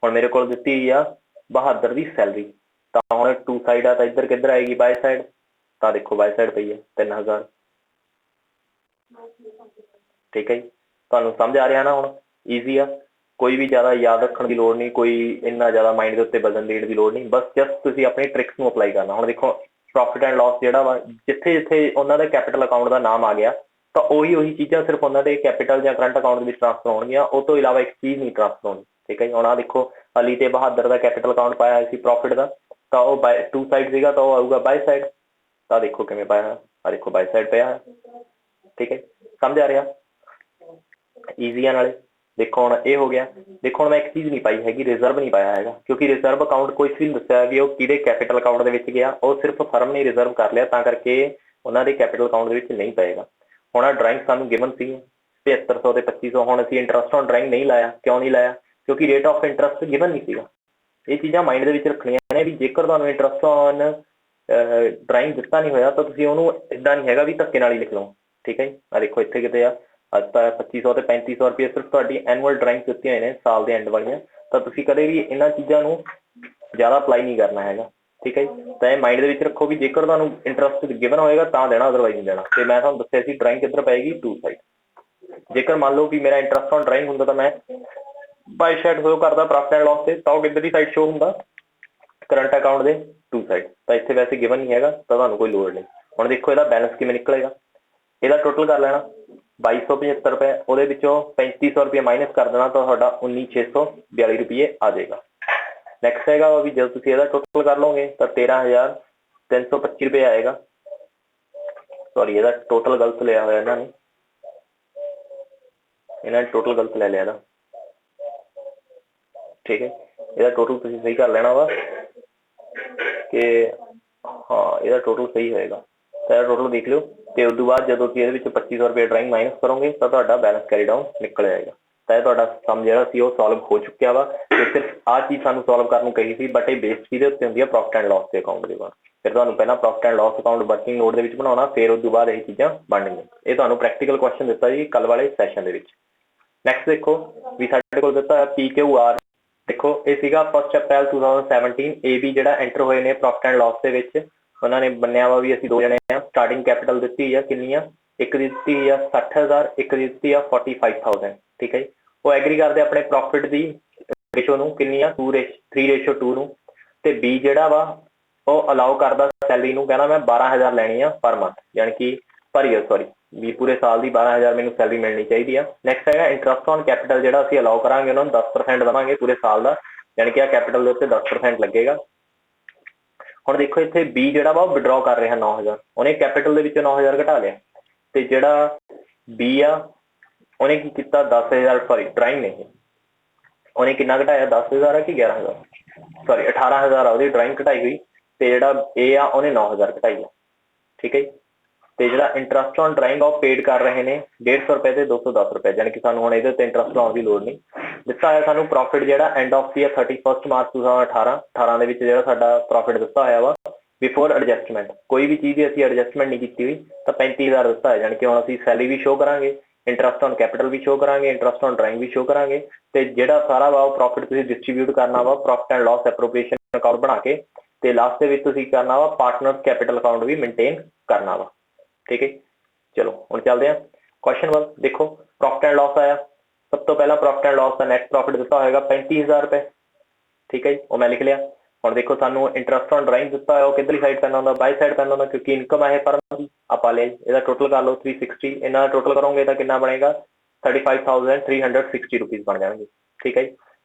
ਹੁਣ ਮੇਰੇ ਕੋਲ ਦਿੱਤੀ ਹੋਈ ਆ ਬਹਾਦਰ ਦੀ ਸੈਲਰੀ, ਤਾਂ ਹੁਣ ਟੂ ਸਾਈਡ ਆ ਤਾਂ ਇੱਧਰ ਕਿੱਧਰ ਆਏਗੀ ਬਾਈ ਸਾਈਡ, ਤਾਂ ਦੇਖੋ ਬਾਈ ਸਾਈਡ ਪਈ ਹੈ 3,000, ਠੀਕ ਹੈ ਜੀ। ਤੁਹਾਨੂੰ ਸਮਝ ਆ ਰਿਹਾ ਨਾ, ਹੁਣ ਈਜ਼ੀ ਆ, ਕੋਈ ਵੀ ਜ਼ਿਆਦਾ ਯਾਦ ਰੱਖਣ ਦੀ ਲੋੜ ਨਹੀਂ, ਕੋਈ ਇੰਨਾ ਜ਼ਿਆਦਾ ਮਾਈਂਡ ਦੇ ਉੱਤੇ ਵਜ਼ਨ ਦੇਣ ਦੀ ਲੋੜ ਨਹੀਂ, ਬਸ ਜਸਟ ਤੁਸੀਂ ਆਪਣੀ ਟ੍ਰਿਕਸ ਨੂੰ ਅਪਲਾਈ ਕਰਨਾ। ਹੁਣ ਦੇਖੋ ਪ੍ਰੋਫਿਟ ਐਂਡ ਲਾਸ ਜਿਹੜਾ ਵਾ, ਜਿੱਥੇ ਜਿੱਥੇ ਉਹਨਾਂ ਦਾ ਕੈਪੀਟਲ ਅਕਾਊਂਟ ਦਾ ਨਾਮ ਆ ਗਿਆ ਤਾਂ ਉਹੀ ਚੀਜ਼ਾਂ ਸਿਰਫ ਉਹਨਾਂ ਦੇ ਕੈਪੀਟਲ ਜਾਂ ਕਰੰਟ ਅਕਾਊਂਟ ਦੇ ਵਿੱਚ ਟ੍ਰਾਂਸਫਰ ਹੋਣਗੀਆਂ, ਉਹ ਤੋਂ ਇਲਾਵਾ ਇੱਕ ਚੀਜ਼ ਨਹੀਂ ਟ੍ਰਾਂਸਫਰ ਹੋਣੀ, ਠੀਕ ਹੈ ਜੀ। ਹੁਣ ਆਹ ਦੇਖੋ ਅਲੀ ਤੇ ਬਹਾਦਰ ਦਾ ਕੈਪੀਟਲ ਅਕਾਊਂਟ ਪਾਇਆ ਹੋਇਆ ਸੀ ਪ੍ਰੋਫਿਟ ਦਾ, ਤਾਂ ਉਹ ਬਾਈ ਟੂ ਸਾਈਡ ਸੀਗਾ, ਤਾਂ ਉਹ ਆਊਗਾ ਬਾਈ ਸਾਈਡ। ਤਾਂ ਦੇਖੋ ਕਿਵੇਂ ਪਾਇਆ, ਆ ਦੇਖੋ ਬਾਈ ਸਾਈਡ ਪਿਆ, ਠੀਕ ਹੈ। ਸਮਝ ਆ ਰਿਹਾ, ਈਜ਼ੀ ਆ ਨਾਲੇ। ਦੇਖੋ ਹੁਣ ਇਹ ਹੋ ਗਿਆ। ਦੇਖੋ ਹੁਣ ਮੈਂ ਇੱਕ ਚੀਜ਼ ਨਹੀਂ ਪਾਈ ਹੈਗੀ, ਰਿਜ਼ਰਵ ਨਹੀਂ ਪਾਇਆ ਹੈਗਾ, ਕਿਉਂਕਿ ਰਿਜ਼ਰਵ ਅਕਾਊਂਟ ਕੋਈ ਵੀ ਨਹੀਂ ਦੱਸਿਆ ਵੀ ਉਹ ਕਿਹਦੇ ਕੈਪੀਟਲ ਅਕਾਊਂਟ ਦੇ ਵਿੱਚ ਗਿਆ, ਉਹ ਸਿਰਫ ਫਰਮ ਨੇ ਰਿਜ਼ਰਵ ਕਰ ਲਿਆ, ਤਾਂ ਕਰਕੇ ਉਹਨਾਂ ਦੇ ਕੈਪੀਟਲ ਅਕਾਊਂਟ ਦੇ ਵਿੱਚ ਨਹੀਂ ਪਏਗਾ। ਹੁਣ ਆਹ ਡਰਾਇੰਗ ਸਾਨੂੰ ਗਿਵਨ ਸੀ 7500 ਤੇ 2500, ਹੁਣ ਅਸੀਂ ਇੰਟਰਸਟ ਔਨ ਡਰਾਇੰਗ ਨਹੀਂ ਲਾਇਆ। ਕਿਉਂ ਨਹੀਂ ਲਾਇਆ, ਕਿਉਂਕਿ ਰੇਟ ਆਫ ਇੰਟਰਸਟ ਗਿਵਨ ਨਹੀਂ ਸੀਗਾ। ਇਹ ਚੀਜ਼ਾਂ ਮਾਈਂਡ ਦੇ ਵਿੱਚ ਰੱਖਣੀਆਂ ਨੇ ਵੀ ਜੇਕਰ ਤੁਹਾਨੂੰ ਇੰਟਰਸਟ ਔਨ ਡਰਾਇੰਗ ਦਿੱਤਾ ਨਹੀਂ ਹੋਇਆ ਤਾਂ ਤੁਸੀਂ ਉਹਨੂੰ ਇੱਦਾਂ ਨਹੀਂ ਹੈਗਾ ਵੀ ਧੱਕੇ ਨਾਲ ਹੀ ਲਿਖ ਲਓ, ਠੀਕ ਹੈ ਜੀ। ਆ ਦੇਖੋ ਇੱਥੇ ਕਿਤੇ ਆ ਅੱਜ ਤਾਂ 2500 ਤੇ 3500 ਰੁਪਏ ਸਿਰਫ ਤੁਹਾਡੀ ਐਨੂਅਲ ਡਰਾਇੰਗ ਦਿੱਤੀਆਂ ਹੋਏ ਨੇ ਸਾਲ ਦੇ ਐਂਡ ਵਾਲੀਆਂ, ਤਾਂ ਤੁਸੀਂ ਕਦੇ ਵੀ ਇਹਨਾਂ ਚੀਜ਼ਾਂ ਨੂੰ ਜ਼ਿਆਦਾ ਅਪਲਾਈ ਨਹੀਂ ਕਰਨਾ ਹੈਗਾ, ਠੀਕ ਹੈ ਜੀ। ਤਾਂ ਇਹ ਮਾਈਂਡ ਦੇ ਵਿੱਚ ਰੱਖੋ ਵੀ ਜੇਕਰ ਤੁਹਾਨੂੰ ਇੰਟਰਸਟ ਗਿਵਨ ਹੋਏਗਾ ਤਾਂ ਦੇਣਾ, ਅਦਰਵਾਈਜ਼ ਨਹੀਂ ਦੇਣਾ। ਤੇ ਮੈਂ ਤੁਹਾਨੂੰ ਦੱਸਿਆ ਸੀ ਡਰਾਇੰਗ ਕਿੱਧਰ ਪਏਗੀ, ਟੂ ਸਾਈਡ। ਜੇਕਰ ਮੰਨ ਲਓ ਵੀ ਮੇਰਾ ਇੰਟਰਸਟ ਔਨ ਡਰਾਇੰਗ ਹੁੰਦਾ ਤਾਂ ਮੈਂ ਬਾਈ ਸਾਈਡ ਸ਼ੋ ਕਰਦਾ ਪ੍ਰੋਫਿਟ ਐਂਡ ਲਾਸ ਤੇ, ਤਾਂ ਉਹ ਕਿੱਧਰ ਦੀ ਸਾਈਡ ਸ਼ੋ ਹੁੰਦਾ, ਕਰੰਟ ਅਕਾਊਂਟ ਦੇ ਟੂ ਸਾਈਡ। ਤਾਂ ਇੱਥੇ ਵੈਸੇ ਗਿਵਨ ਨਹੀਂ ਹੈਗਾ ਤਾਂ ਤੁਹਾਨੂੰ ਕੋਈ ਲੋੜ ਨਹੀਂ। ਹੁਣ ਦੇਖੋ ਇਹਦਾ ਬੈਲੈਂਸ ਕਿਵੇਂ ਨਿਕਲੇਗਾ, ਇਹਦਾ ਟੋਟਲ ਕਰ ਲੈਣਾ 2275 ਰੁਪਏ, ਉਹਦੇ ਵਿੱਚੋਂ 3500 ਰੁਪਏ ਮਾਈਨਸ ਕਰ ਦੇਣਾ ਤਾਂ ਤੁਹਾਡਾ 19,642 ਰੁਪਏ ਆ ਜਾਏਗਾ। ਨੈਕਸਟ ਹੈਗਾ ਵੀ ਜਦੋਂ ਤੁਸੀਂ ਇਹਦਾ ਟੋਟਲ ਕਰ ਲਓਗੇ ਤਾਂ 13,325 ਰੁਪਏ ਆਏਗਾ। ਸੌਰੀ ਇਹਦਾ ਟੋਟਲ ਗਲਤ ਲਿਆ ਹੋਇਆ ਇਹਨਾਂ ਨੇ ਟੋਟਲ ਗਲਤ ਲੈ ਲਿਆ ਇਹਦਾ, ਠੀਕ ਹੈ। ਇਹਦਾ ਟੋਟਲ ਤੁਸੀਂ ਸਹੀ ਕਰ ਲੈਣਾ ਵਾ ਕਿ ਹਾਂ ਇਹਦਾ ਟੋਟਲ ਸਹੀ ਹੋਏਗਾ, ਤਾਂ ਇਹਦਾ ਟੋਟਲ ਦੇਖ ਲਿਓ। ਤੇ ਉਸ ਤੋਂ ਬਾਅਦ ਜਦੋਂ ਤੁਸੀਂ ਇਹਦੇ ਵਿੱਚ 2500 ਰੁਪਏ ਡਰਾਇੰਗ ਮਾਈਨਸ ਕਰੋਗੇ ਤਾਂ ਤੁਹਾਡਾ ਬੈਲੈਂਸ ਕੈਰੀ ਡਾਊਨ ਨਿਕਲ ਜਾਏਗਾ। ਤਾਂ ਇਹ ਤੁਹਾਡਾ ਸਮ ਜਿਹੜਾ ਸੀ ਉਹ ਸੋਲਵ ਹੋ ਚੁੱਕਿਆ ਵਾ। ਤੇ ਸਿਰਫ ਆਹ ਚੀਜ਼ ਸਾਨੂੰ ਸੋਲਵ ਕਰਨ ਨੂੰ ਕਹੀ ਸੀ, ਬਟ ਇਹ ਬੇਸ ਕਿਹਦੇ ਉੱਤੇ ਹੁੰਦੀ ਆ, ਪ੍ਰੋਫਿਟ ਐਂਡ ਲਾਸ ਦੇ ਅਕਾਊਂਟ ਦੇ ਬਾਅਦ। ਫਿਰ ਤੁਹਾਨੂੰ ਪਹਿਲਾਂ profit and loss account working note ਦੇ ਵਿੱਚ ਬਣਾਉਣਾ, ਫਿਰ ਉਸ ਤੋਂ ਬਾਅਦ ਇਹ ਚੀਜ਼ਾਂ ਬਣਨੀਆਂ। ਇਹ ਤੁਹਾਨੂੰ ਪ੍ਰੈਕਟੀਕਲ ਕੁਐਸਚਨ ਦਿੱਤਾ ਜੀ ਕੱਲ ਵਾਲੇ ਸੈਸ਼ਨ ਦੇ ਵਿੱਚ। ਨੈਕਸਟ ਦੇਖੋ ਵੀ ਸਾਡੇ ਕੋਲ ਦਿੱਤਾ PQR, ਦੇਖੋ ਇਹ ਸੀਗਾ 1 ਅਪ੍ਰੈਲ 2017 AB ਜਿਹੜਾ ਐਂਟਰ ਹੋਏ ਨੇ ਪ੍ਰੋਫਿਟ ਐਂਡ ਲਾਸ ਦੇ ਵਿੱਚ। ਉਹਨਾਂ ਨੇ ਮੰਨਿਆ ਵਾ ਵੀ ਅਸੀਂ ਦੋ ਜਣੇ ਆ। ਸਟਾਰਟਿੰਗ ਕੈਪੀਟਲ ਦਿੱਤੀ ਆ ਕਿੰਨੀ ਆ, ਇੱਕ ਦੀ ਦਿੱਤੀ ਆ 60,000, ਇੱਕ ਦੀ ਦਿੱਤੀ ਆ 45,000, ਠੀਕ ਹੈ ਜੀ। ਉਹ ਐਗਰੀ ਕਰਦੇ ਆਪਣੇ ਪ੍ਰੋਫਿਟ ਦੀ ਰੇਸ਼ੋ ਨੂੰ, ਕਿੰਨੀ ਆ 3:2 ਨੂੰ। ਤੇ B ਜਿਹੜਾ ਵਾ ਉਹ ਅਲਾਓ ਕਰਦਾ ਸੈਲਰੀ ਨੂੰ, ਕਹਿੰਦਾ ਮੈਂ 12,000 ਲੈਣੀ ਆ ਪਰ ਮੰਥ, ਯਾਨੀ ਕਿ ਪਰ ਈਅਰ, ਸੌਰੀ ਵੀ ਪੂਰੇ ਸਾਲ ਦੀ 12,000 ਮੈਨੂੰ ਸੈਲਰੀ ਮਿਲਣੀ ਚਾਹੀਦੀ ਆ। ਨੈਕਸਟ ਹੈਗਾ ਇੰਟਰਸਟ ਔਨ ਕੈਪੀਟਲ, ਜਿਹੜਾ ਅਸੀਂ ਅਲਾਓ ਕਰਾਂਗੇ ਉਹਨਾਂ ਨੂੰ 10% ਦੇਵਾਂਗੇ ਪੂਰੇ ਸਾਲ ਦਾ, ਯਾਨੀ ਕਿ ਆ ਕੈਪੀਟਲ ਦੇ ਉੱਤੇ 10% ਲੱਗੇਗਾ। ਹੁਣ ਦੇਖੋ ਇੱਥੇ ਬੀ ਜਿਹੜਾ ਵਾ ਉਹ ਵਿਡਰੋ ਕਰ ਰਿਹਾ 9,000, ਉਹਨੇ ਕੈਪੀਟਲ ਦੇ ਵਿੱਚੋਂ 9,000 ਘਟਾ ਲਿਆ, ਤੇ ਜਿਹੜਾ ਬੀ ਆ ਉਹਨੇ ਕੀ ਕੀਤਾ 10,000 ਸੌਰੀ ਡਰਾਇੰਗ ਨਹੀਂ, ਉਹਨੇ ਕਿੰਨਾ ਘਟਾਇਆ 10,000 ਆ ਕਿ 11,000 ਸੌਰੀ 18,000 ਆ ਉਹਦੀ ਡਰਾਇੰਗ ਘਟਾਈ ਹੋਈ, ਤੇ ਜਿਹੜਾ ਏ ਆ ਉਹਨੇ 9,000 ਘਟਾਈ ਆ। ਠੀਕ ਹੈ ਜੀ। ਤੇ ਜਿਹੜਾ ਇੰਟਰਸਟ ਔਨ ਡਰਾਇੰਗ ਉਹ ਪੇਡ ਕਰ ਰਹੇ ਨੇ 150 ਰੁਪਏ ਤੇ 210 ਰੁਪਏ, ਯਾਨੀ ਕਿ ਸਾਨੂੰ ਹੁਣ ਇਹਦੇ ਉੱਤੇ ਇੰਟਰਸਟ ਲਾਉਣ ਦੀ ਲੋੜ ਨਹੀਂ। ਦਿੱਤਾ ਹੋਇਆ ਸਾਨੂੰ ਪ੍ਰੋਫਿਟ ਜਿਹੜਾ ਐਂਡ ਆਫ ਦੀ 31 ਮਾਰਚ 2018 ਦੇ ਵਿੱਚ ਜਿਹੜਾ ਸਾਡਾ ਪ੍ਰੋਫਿਟ ਦਿੱਤਾ ਹੋਇਆ ਵਾ ਬਿਫੋਰ ਐਡਜਸਟਮੈਂਟ, ਕੋਈ ਵੀ ਚੀਜ਼ ਦੀ ਅਸੀਂ ਐਡਜਸਟਮੈਂਟ ਨਹੀਂ ਕੀਤੀ ਹੋਈ, ਤਾਂ 35,000 ਦਿੱਤਾ ਹੈ। ਯਾਨੀ ਕਿ ਹੁਣ ਅਸੀਂ ਸੈਲਰੀ ਵੀ ਸ਼ੋਅ ਕਰਾਂਗੇ, ਇੰਟਰਸਟ ਔਨ ਕੈਪੀਟਲ ਵੀ ਸ਼ੋਅ ਕਰਾਂਗੇ, ਇੰਟਰਸਟ ਔਨ ਡਰਾਇੰਗ ਵੀ ਸ਼ੋਅ ਕਰਾਂਗੇ, ਤੇ ਜਿਹੜਾ ਸਾਰਾ ਵਾ ਉਹ ਪ੍ਰੋਫਿਟ ਤੁਸੀਂ ਡਿਸਟਰੀਬਿਊਟ ਕਰਨਾ ਵਾ profit and loss appropriation account ਬਣਾ ਕੇ, ਤੇ ਲਾਸਟ ਦੇ ਵਿੱਚ ਤੁਸੀਂ ਕਰਨਾ ਵਾ ਪਾਰਟਨਰ ਕੈਪੀਟਲ ਅਕਾਊਂਟ ਵੀ ਮੇਨਟੇਨ ਕਰਨਾ ਵਾ। ਠੀਕ ਹੈ। ਚਲੋ ਹੁਣ ਚੱਲਦੇ ਹਾਂ ਕੁਐਸਚਨ ਵੱਲ। ਦੇਖੋ ਪ੍ਰੋਫਿਟ ਐਂਡ ਲਾਸ ਆਇਆ, ਸਭ ਤੋਂ ਪਹਿਲਾਂ ਪ੍ਰੋਫਿਟ ਐਂਡ ਲਾਸ ਦਾ ਨੈਟ ਪ੍ਰੋਫਿਟ ਦਿੱਤਾ ਹੋਏਗਾ 35,000 ਰੁਪਏ। ਠੀਕ ਹੈ ਜੀ, ਉਹ ਮੈਂ ਲਿਖ ਲਿਆ। ਹੁਣ ਦੇਖੋ ਸਾਨੂੰ ਇੰਟਰਸਟ ਔਨ ਡਰਾਇੰਗ ਦਿੱਤਾ ਹੋਇਆ, ਉਹ ਕਿੱਧਰਲੀ ਸਾਈਡ ਪੈਂਦਾ ਹੁੰਦਾ, ਬਾਈ ਸਾਈਡ ਪੈਂਦਾ ਹੁੰਦਾ, ਕਿਉਂਕਿ ਇਨਕਮ ਹੈ ਫਰਮ ਦੀ। ਆਪਾਂ ਲਿਆ ਇਹਦਾ ਟੋਟਲ ਕਰ ਲਓ 360, ਇਹਨਾਂ ਦਾ ਟੋਟਲ ਕਰੋਗੇ ਤਾਂ ਕਿੰਨਾ ਬਣੇਗਾ 35,360 ਰੁਪੀਜ਼ ਬਣ ਜਾਣਗੇ। ਠੀਕ ਹੈ ਜੀ।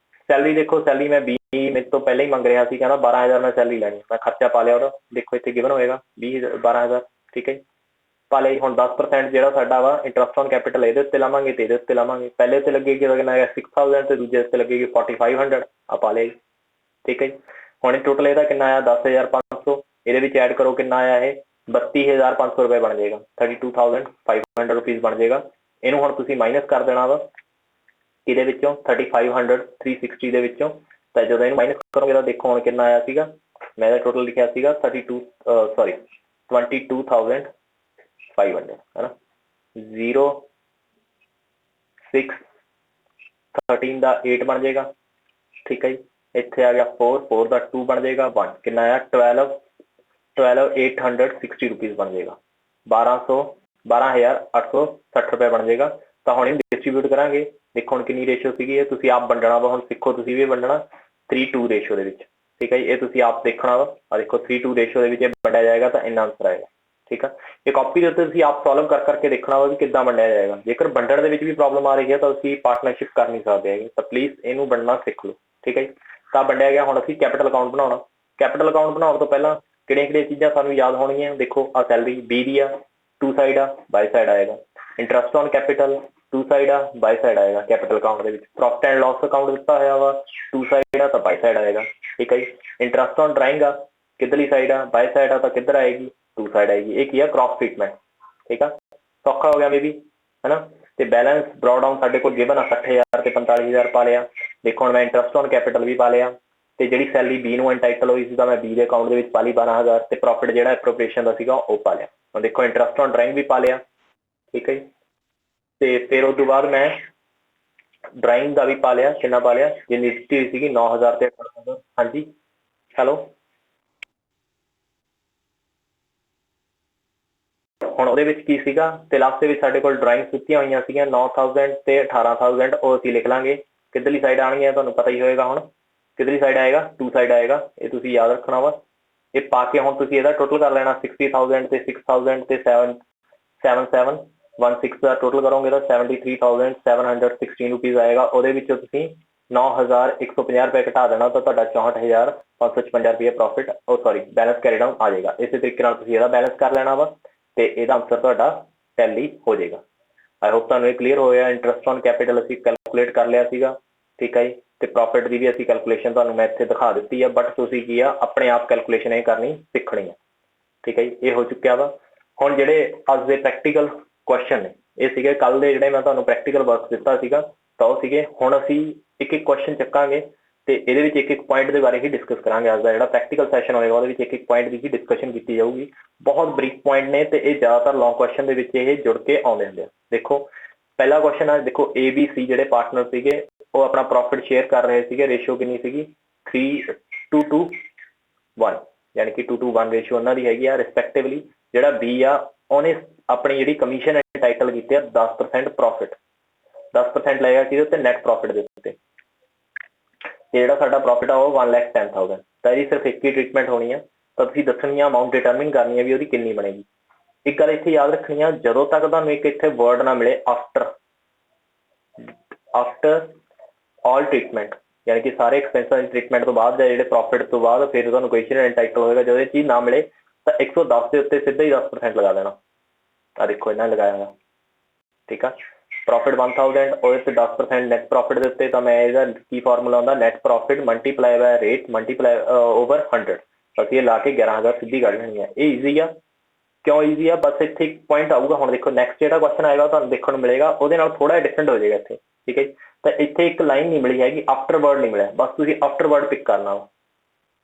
ਸੈਲਰੀ ਦੇਖੋ, ਸੈਲਰੀ ਮੈਂ 20 ਮੇਰੇ ਤੋਂ ਪਹਿਲਾਂ ਹੀ ਮੰਗ ਰਿਹਾ ਸੀ, ਕਹਿੰਦਾ 12,000 ਮੈਂ ਸੈਲਰੀ ਲੈਣੀ, ਮੈਂ ਖਰਚਾ ਪਾ ਲਿਆ ਉਹਦਾ, ਦੇਖੋ ਇੱਥੇ ਗਿਵਨ ਹੋਏਗਾ 12,000। ਠੀਕ ਹੈ ਜੀ, ਪਾ ਲਿਆ। ਹੁਣ 10% ਜਿਹੜਾ ਸਾਡਾ ਵਾ ਇੰਟਰਸਟ ਔਨ ਕੈਪੀਟਲ ਇਹਦੇ ਉੱਤੇ ਲਾਵਾਂਗੇ ਤੇ ਇਹਦੇ ਉੱਤੇ ਲਾਵਾਂਗੇ, ਪਹਿਲੇ ਉੱਤੇ ਲੱਗੇਗੀ ਕਿੰਨਾ ਹੈਗਾ 6,000 ਤੇ ਦੂਜੇ ਉੱਤੇ ਲੱਗੇਗੀ 4,500, ਆ ਪਾ ਲਿਆ ਜੀ। ਠੀਕ ਹੈ ਜੀ। ਹੁਣ ਟੋਟਲ ਇਹਦਾ ਕਿੰਨਾ ਆਇਆ 10,500, ਇਹਦੇ ਵਿੱਚ ਐਡ ਕਰੋ ਕਿੰਨਾ ਆਇਆ ਇਹ 32,500 ਰੁਪਏ ਬਣ ਜਾਏਗਾ, 32,500 ਰੁਪੀਜ਼ ਬਣ ਜਾਏਗਾ। ਇਹਨੂੰ ਹੁਣ ਤੁਸੀਂ ਮਾਈਨਸ ਕਰ ਦੇਣਾ ਵਾ ਇਹਦੇ ਵਿੱਚੋਂ 3,500 360 ਦੇ ਵਿੱਚੋਂ, ਤਾਂ ਜਦੋਂ ਇਹਨੂੰ ਮਾਈਨਸ ਕਰੋਗੇ ਤਾਂ ਦੇਖੋ ਹੁਣ ਕਿੰਨਾ ਆਇਆ ਸੀਗਾ, ਮੈਂ ਇਹਦਾ ਟੋਟਲ ਲਿਖਿਆ ਸੀਗਾ 22,500 ਹੈ ਨਾ। 0 6 13 ਦਾ 8 ਬਣ ਜਾਏਗਾ। ਠੀਕ ਹੈ ਜੀ। ਇੱਥੇ ਆ ਗਿਆ 4 ਦਾ 2 ਬਣ ਜਾਏਗਾ 1, ਕਿੰਨਾ ਆਇਆ 12,860 ਰੁਪੀਜ਼ ਬਣ ਜਾਏਗਾ, 12,860 ਰੁਪਏ ਬਣ ਜਾਏਗਾ। ਤਾਂ ਹੁਣ ਇਹਨੂੰ ਡਿਸਟਰੀਬਿਊਟ ਕਰਾਂਗੇ। ਦੇਖੋ ਹੁਣ ਕਿੰਨੀ ਰੇਸ਼ੋ ਸੀਗੀ, ਇਹ ਤੁਸੀਂ ਆਪ ਵੰਡਣਾ ਵਾ, ਹੁਣ ਸਿੱਖੋ ਤੁਸੀਂ ਵੀ ਵੰਡਣਾ 3:2 ਰੇਸ਼ੋ ਦੇ ਵਿੱਚ। ਠੀਕ ਹੈ ਜੀ, ਇਹ ਤੁਸੀਂ ਆਪ ਦੇਖਣਾ ਵਾ, ਆ ਦੇਖੋ 3:2 ਰੇਸ਼ੋ ਦੇ ਵਿੱਚ ਇਹ ਵੰਡਿਆ ਜਾਏਗਾ ਤਾਂ ਇੰਨਾ ਆਂਸਰ ਆਏਗਾ। ਠੀਕ ਆ, ਇਹ ਕਾਪੀ ਦੇ ਉੱਤੇ ਤੁਸੀਂ ਆਪ ਸੋਲਵ ਕਰ ਕਰਕੇ ਦੇਖਣਾ ਵਾ ਵੀ ਕਿੱਦਾਂ ਵੰਡਿਆ ਜਾਏਗਾ। ਜੇਕਰ ਵੰਡਣ ਦੇ ਵਿੱਚ ਵੀ ਪ੍ਰੋਬਲਮ ਆ ਰਹੀ ਹੈ ਤਾਂ ਅਸੀਂ ਪਾਰਟਨਰਸ਼ਿਪ ਕਰ ਨਹੀਂ ਸਕਦੇ ਹੈਗੇ, ਤਾਂ ਪਲੀਜ਼ ਇਹਨੂੰ ਵੰਡਣਾ ਸਿੱਖ ਲਓ। ਠੀਕ ਹੈ ਜੀ। ਤਾਂ ਵੰਡਿਆ ਗਿਆ, ਹੁਣ ਅਸੀਂ ਕੈਪੀਟਲ ਅਕਾਊਂਟ ਬਣਾਉਣਾ। ਕੈਪੀਟਲ ਅਕਾਊਂਟ ਬਣਾਉਣ ਤੋਂ ਪਹਿਲਾਂ ਕਿਹੜੀਆਂ ਚੀਜ਼ਾਂ ਸਾਨੂੰ ਯਾਦ ਹੋਣਗੀਆਂ, ਦੇਖੋ ਆ ਸੈਲਰੀ ਬੀ ਦੀ ਆ, 2 ਸਾਈਡ ਆ, ਬਾਈ ਸਾਈਡ ਆਏਗਾ। ਇੰਟਰਸਟ ਔਨ ਕੈਪੀਟਲ 2 ਸਾਈਡ ਆ, ਬਾਈ ਸਾਈਡ ਆਏਗਾ ਕੈਪੀਟਲ ਅਕਾਊਂਟ ਦੇ ਵਿੱਚ। ਪ੍ਰੋਫਿਟ ਐਂਡ ਲਾਸ ਅਕਾਊਂਟ ਦਿੱਤਾ ਹੋਇਆ ਵਾ 2 ਸਾਈਡ ਆ ਤਾਂ ਬਾਈ ਸਾਈਡ ਆਏਗਾ। ਠੀਕ ਹੈ ਜੀ। ਇੰਟਰਸਟ ਔਨ ਡਰਾਇੰਗ ਆ, ਕਿੱਧਰਲੀ ਸਾਈਡ ਆ, ਬਾਈ ਸਾਈਡ ਆ ਤਾਂ ਕਿੱਧਰ ਆਏਗੀ 2 ਸਾਈਡ ਆਏਗੀ। ਇਹ ਕੀ ਆ ਕ੍ਰਾਸ ਟ੍ਰੀਟਮੈਂਟ। ਠੀਕ ਆ, ਸੌਖਾ ਹੋ ਗਿਆ ਮੇਬੀ, ਹੈ ਨਾ। ਤੇ ਬੈਲੈਂਸ ਬਰੋ ਡਾਊਨ ਸਾਡੇ ਕੋਲ ਗਿਵਨ ਆ 60,000 ਤੇ 45,000 ਪਾ ਲਿਆ। ਦੇਖੋ ਹੁਣ ਮੈਂ ਇੰਟਰਸਟ ਔਨ ਕੈਪੀਟਲ ਵੀ ਪਾ ਲਿਆ, ਤੇ ਜਿਹੜੀ ਸੈਲਰੀ ਬੀ ਨੂੰ ਐਂਟਾਈਟਲ ਹੋਈ ਸੀ ਤਾਂ ਮੈਂ ਬੀ ਦੇ ਅਕਾਊਂਟ ਦੇ ਵਿੱਚ ਪਾ ਲਈ 12,000, ਤੇ ਪ੍ਰੋਫਿਟ ਜਿਹੜਾ ਐਪਰੋਪ੍ਰੀਏਸ਼ਨ ਦਾ ਸੀਗਾ ਉਹ ਪਾ ਲਿਆ। ਹੁਣ ਦੇਖੋ ਇੰਟਰਸਟ ਔਨ ਡਰਾਇੰਗ ਵੀ ਪਾ ਲਿਆ। ਠੀਕ ਹੈ ਜੀ। ਤੇ ਫਿਰ ਉਸ ਤੋਂ ਬਾਅਦ ਮੈਂ ਡਰਾਇੰਗ ਦਾ ਵੀ ਪਾ ਲਿਆ, ਕਿੰਨਾ ਪਾ ਲਿਆ, ਜਿੰਨੀ ਦਿੱਤੀ ਹੋਈ ਸੀਗੀ 9,000 ਤੇ 18,000। ਹਾਂਜੀ ਹੈਲੋ, ਹੁਣ ਉਹਦੇ ਵਿੱਚ ਕੀ ਸੀਗਾ, ਤੇ ਲਾਸਟ ਦੇ ਵਿੱਚ ਸਾਡੇ ਕੋਲ ਡਰਾਇੰਗਸ ਦਿੱਤੀਆਂ ਹੋਈਆਂ ਸੀਗੀਆਂ 9,000 ਤੇ 18,000, ਉਹ ਅਸੀਂ ਲਿਖ ਲਾਂਗੇ। ਕਿੱਧਰਲੀ ਸਾਈਡ ਆਉਣਗੀਆਂ ਤੁਹਾਨੂੰ ਪਤਾ ਹੀ ਹੋਏਗਾ, ਹੁਣ ਕਿੱਧਰਲੀ ਸਾਈਡ ਆਏਗਾ 2 ਸਾਈਡ ਆਏਗਾ, ਇਹ ਤੁਸੀਂ ਯਾਦ ਰੱਖਣਾ ਵਾ। ਇਹ ਪਾ ਕੇ ਹੁਣ ਤੁਸੀਂ ਇਹਦਾ ਟੋਟਲ ਕਰ ਲੈਣਾ 60,000 ਤੇ 6,000 ਤੇ 7,716 ਦਾ ਟੋਟਲ ਕਰੋਗੇ ਤਾਂ 73,716 ਰੁਪੀਜ਼ ਆਏਗਾ। ਉਹਦੇ ਵਿੱਚੋਂ ਤੁਸੀਂ 9,150 ਰੁਪਏ ਘਟਾ ਦੇਣਾ ਤਾਂ ਤੁਹਾਡਾ 64,556 ਰੁਪਏ ਪ੍ਰੋਫਿਟ ਬੈਲੈਂਸ ਕੈਰੀ ਡਾਊਨ ਆ ਜਾਏਗਾ। ਇਸੇ ਤਰੀਕੇ ਨਾਲ ਤੁਸੀਂ ਇਹਦਾ ਬੈਲੈਂਸ ਕਰ ਲੈਣਾ ਵਾ, ਤੇ ਇਹਦਾ ਆਨਸਰ ਤੁਹਾਡਾ ਟੈਲੀ ਹੋ ਜਾਏਗਾ। ਆਈ ਹੋਪ ਤੁਹਾਨੂੰ ਇਹ ਕਲੀਅਰ ਹੋਇਆ। ਇੰਟਰਸਟ ਔਨ ਕੈਪੀਟਲ ਅਸੀਂ ਕੈਲਕੂਲੇਟ ਕਰ ਲਿਆ ਸੀਗਾ। ਠੀਕ ਹੈ ਜੀ। ਤੇ ਪ੍ਰੋਫਿਟ ਦੀ ਵੀ ਅਸੀਂ ਕੈਲਕੂਲੇਸ਼ਨ ਤੁਹਾਨੂੰ ਮੈਂ ਇੱਥੇ ਦਿਖਾ ਦਿੱਤੀ ਆ, ਬਟ ਤੁਸੀਂ ਕੀ ਆ ਆਪਣੇ ਆਪ ਕੈਲਕੂਲੇਸ਼ਨ ਇਹ ਕਰਨੀ ਸਿੱਖਣੀ ਆ। ਠੀਕ ਹੈ ਜੀ, ਇਹ ਹੋ ਚੁੱਕਿਆ ਵਾ। ਹੁਣ ਜਿਹੜੇ ਅੱਜ ਦੇ ਪ੍ਰੈਕਟੀਕਲ ਕੁਐਸਚਨ ਨੇ, ਇਹ ਸੀਗੇ ਕੱਲ ਦੇ ਜਿਹੜੇ ਮੈਂ ਤੁਹਾਨੂੰ ਪ੍ਰੈਕਟੀਕਲ ਵਰਕ ਦਿੱਤਾ ਸੀਗਾ, ਤਾਂ ਉਹ ਸੀਗੇ। ਹੁਣ ਅਸੀਂ ਇੱਕ ਇੱਕ ਕੁਐਸਚਨ ਚੱਕਾਂਗੇ ਤੇ ਇਹਦੇ ਵਿੱਚ ਇੱਕ ਇੱਕ ਪੁਆਇੰਟ ਦੇ ਬਾਰੇ ਹੀ ਡਿਸਕਸ ਕਰਾਂਗੇ। ਅੱਜ ਦਾ ਜਿਹੜਾ ਪ੍ਰੈਕਟੀਕਲ ਸੈਸ਼ਨ ਹੋਏਗਾ ਉਹਦੇ ਵਿੱਚ ਇੱਕ ਇੱਕ ਪੁਆਇੰਟ ਦੀ ਹੀ ਡਿਸਕਸ਼ਨ ਕੀਤੀ ਜਾਊਗੀ। ਬਹੁਤ ਬਰੀਕ ਪੁਆਇੰਟ ਨੇ ਤੇ ਇਹ ਜ਼ਿਆਦਾਤਰ ਲੌਂਗ ਕੁਐਸਚਨ ਦੇ ਵਿੱਚ ਇਹ ਜੁੜ ਕੇ ਆਉਂਦੇ ਹੁੰਦੇ ਆ। ਦੇਖੋ ਪਹਿਲਾ ਕੁਐਸਚਨ ਆ, ਦੇਖੋ ABC ਜਿਹੜੇ ਪਾਰਟਨਰ ਸੀਗੇ ਉਹ ਆਪਣਾ ਪ੍ਰੋਫਿਟ ਸ਼ੇਅਰ ਕਰ ਰਹੇ ਸੀਗੇ। ਰੇਸ਼ੋ ਕਿੰਨੀ ਸੀਗੀ 3:2:1, ਯਾਨੀ ਕਿ 2:1 ਰੇਸ਼ੋ ਉਹਨਾਂ ਦੀ ਹੈਗੀ ਆ ਰਿਸਪੈਕਟਿਵਲੀ। ਜਿਹੜਾ B ਆ ਉਹਨੇ ਆਪਣੀ ਜਿਹੜੀ ਕਮਿਸ਼ਨ ਐਂਟਾਈਟਲ ਕੀਤੀ ਆ 10% ਪ੍ਰੋਫਿਟ, 10% ਲਏਗਾ ਕਿਹਦੇ ਉੱਤੇ, ਨੈਟ ਪ੍ਰੋਫਿਟ ਦੇ ਉੱਤੇ। ਤੇ ਜਿਹੜਾ ਸਾਡਾ ਪ੍ਰੋਫਿਟ ਆ ਉਹ 1,10,000। ਤਾਂ ਇਹਦੀ ਸਿਰਫ ਇੱਕ ਹੀ ਟ੍ਰੀਟਮੈਂਟ ਹੋਣੀ ਆ, ਤਾਂ ਤੁਸੀਂ ਦੱਸਣੀ ਆ ਅਮਾਊਂਟ ਡਿਟਰਮਿਨ ਕਰਨੀ ਹੈ ਵੀ ਉਹਦੀ ਕਿੰਨੀ ਬਣੇਗੀ। एक गल इत्थे याद रखनी है, जदों तक तुहानूं एक इत्थे वर्ड ना मिले आफ्टर ऑल ट्रीटमेंट, यानी कि सारे एक्सपेंसां दी ट्रीटमेंट तो बाद या जिहड़े प्रॉफिट तो बाद फिर तुहानूं क्वेश्चन एंटाइटल होएगा, जदों ये चीज़ ना मिले तो 110 के उत्ते सीधा ही 10% लगा देना। आ देखो इन्हां लगाया होया, ठीक है। प्रॉफिट 1000 ਉਹਦੇ ਤੇ 10% ਨੈਟ ਪ੍ਰੋਫਿਟ ਦੇ ਉੱਤੇ, ਤਾਂ ਮੈਂ ਇਹਦਾ ਕੀ ਫਾਰਮੂਲਾ ਹੁੰਦਾ, net profit multiply ਬਾय rate multiply over 100। ਅਸੀਂ ਇਹ ਲਾ ਕੇ 11000 ਸਿੱਧੀ ਕੱਢ ਲੈਣੀ ਹੈ। ਇਹ ਈਜ਼ੀ ਆ। ਕਿਉਂ ਈਜ਼ੀ ਆ? ਬਸ ਇੱਥੇ ਇੱਕ ਪੁਆਇੰਟ ਆਊਗਾ। ਹੁਣ ਦੇਖੋ ਨੈਕਸਟ ਜਿਹੜਾ ਕੁਐਸਚਨ ਆਏਗਾ ਤੁਹਾਨੂੰ ਦੇਖਣ ਨੂੰ ਮਿਲੇਗਾ, ਉਹਦੇ ਨਾਲ ਥੋੜਾ ਡਿਫਰੈਂਟ ਹੋ ਜਾਏਗਾ ਇੱਥੇ, ਠੀਕ ਹੈ ਜੀ। ਤਾਂ ਇੱਥੇ ਇੱਕ ਲਾਈਨ ਨਹੀਂ ਮਿਲੀ ਹੈਗੀ, ਆਫਟਰ ਵਰਡ ਨਹੀਂ ਮਿਲਿਆ, ਬਸ ਤੁਸੀਂ ਆਫਟਰ ਵਰਡ ਪਿਕ ਕਰਨਾ ਵਾ,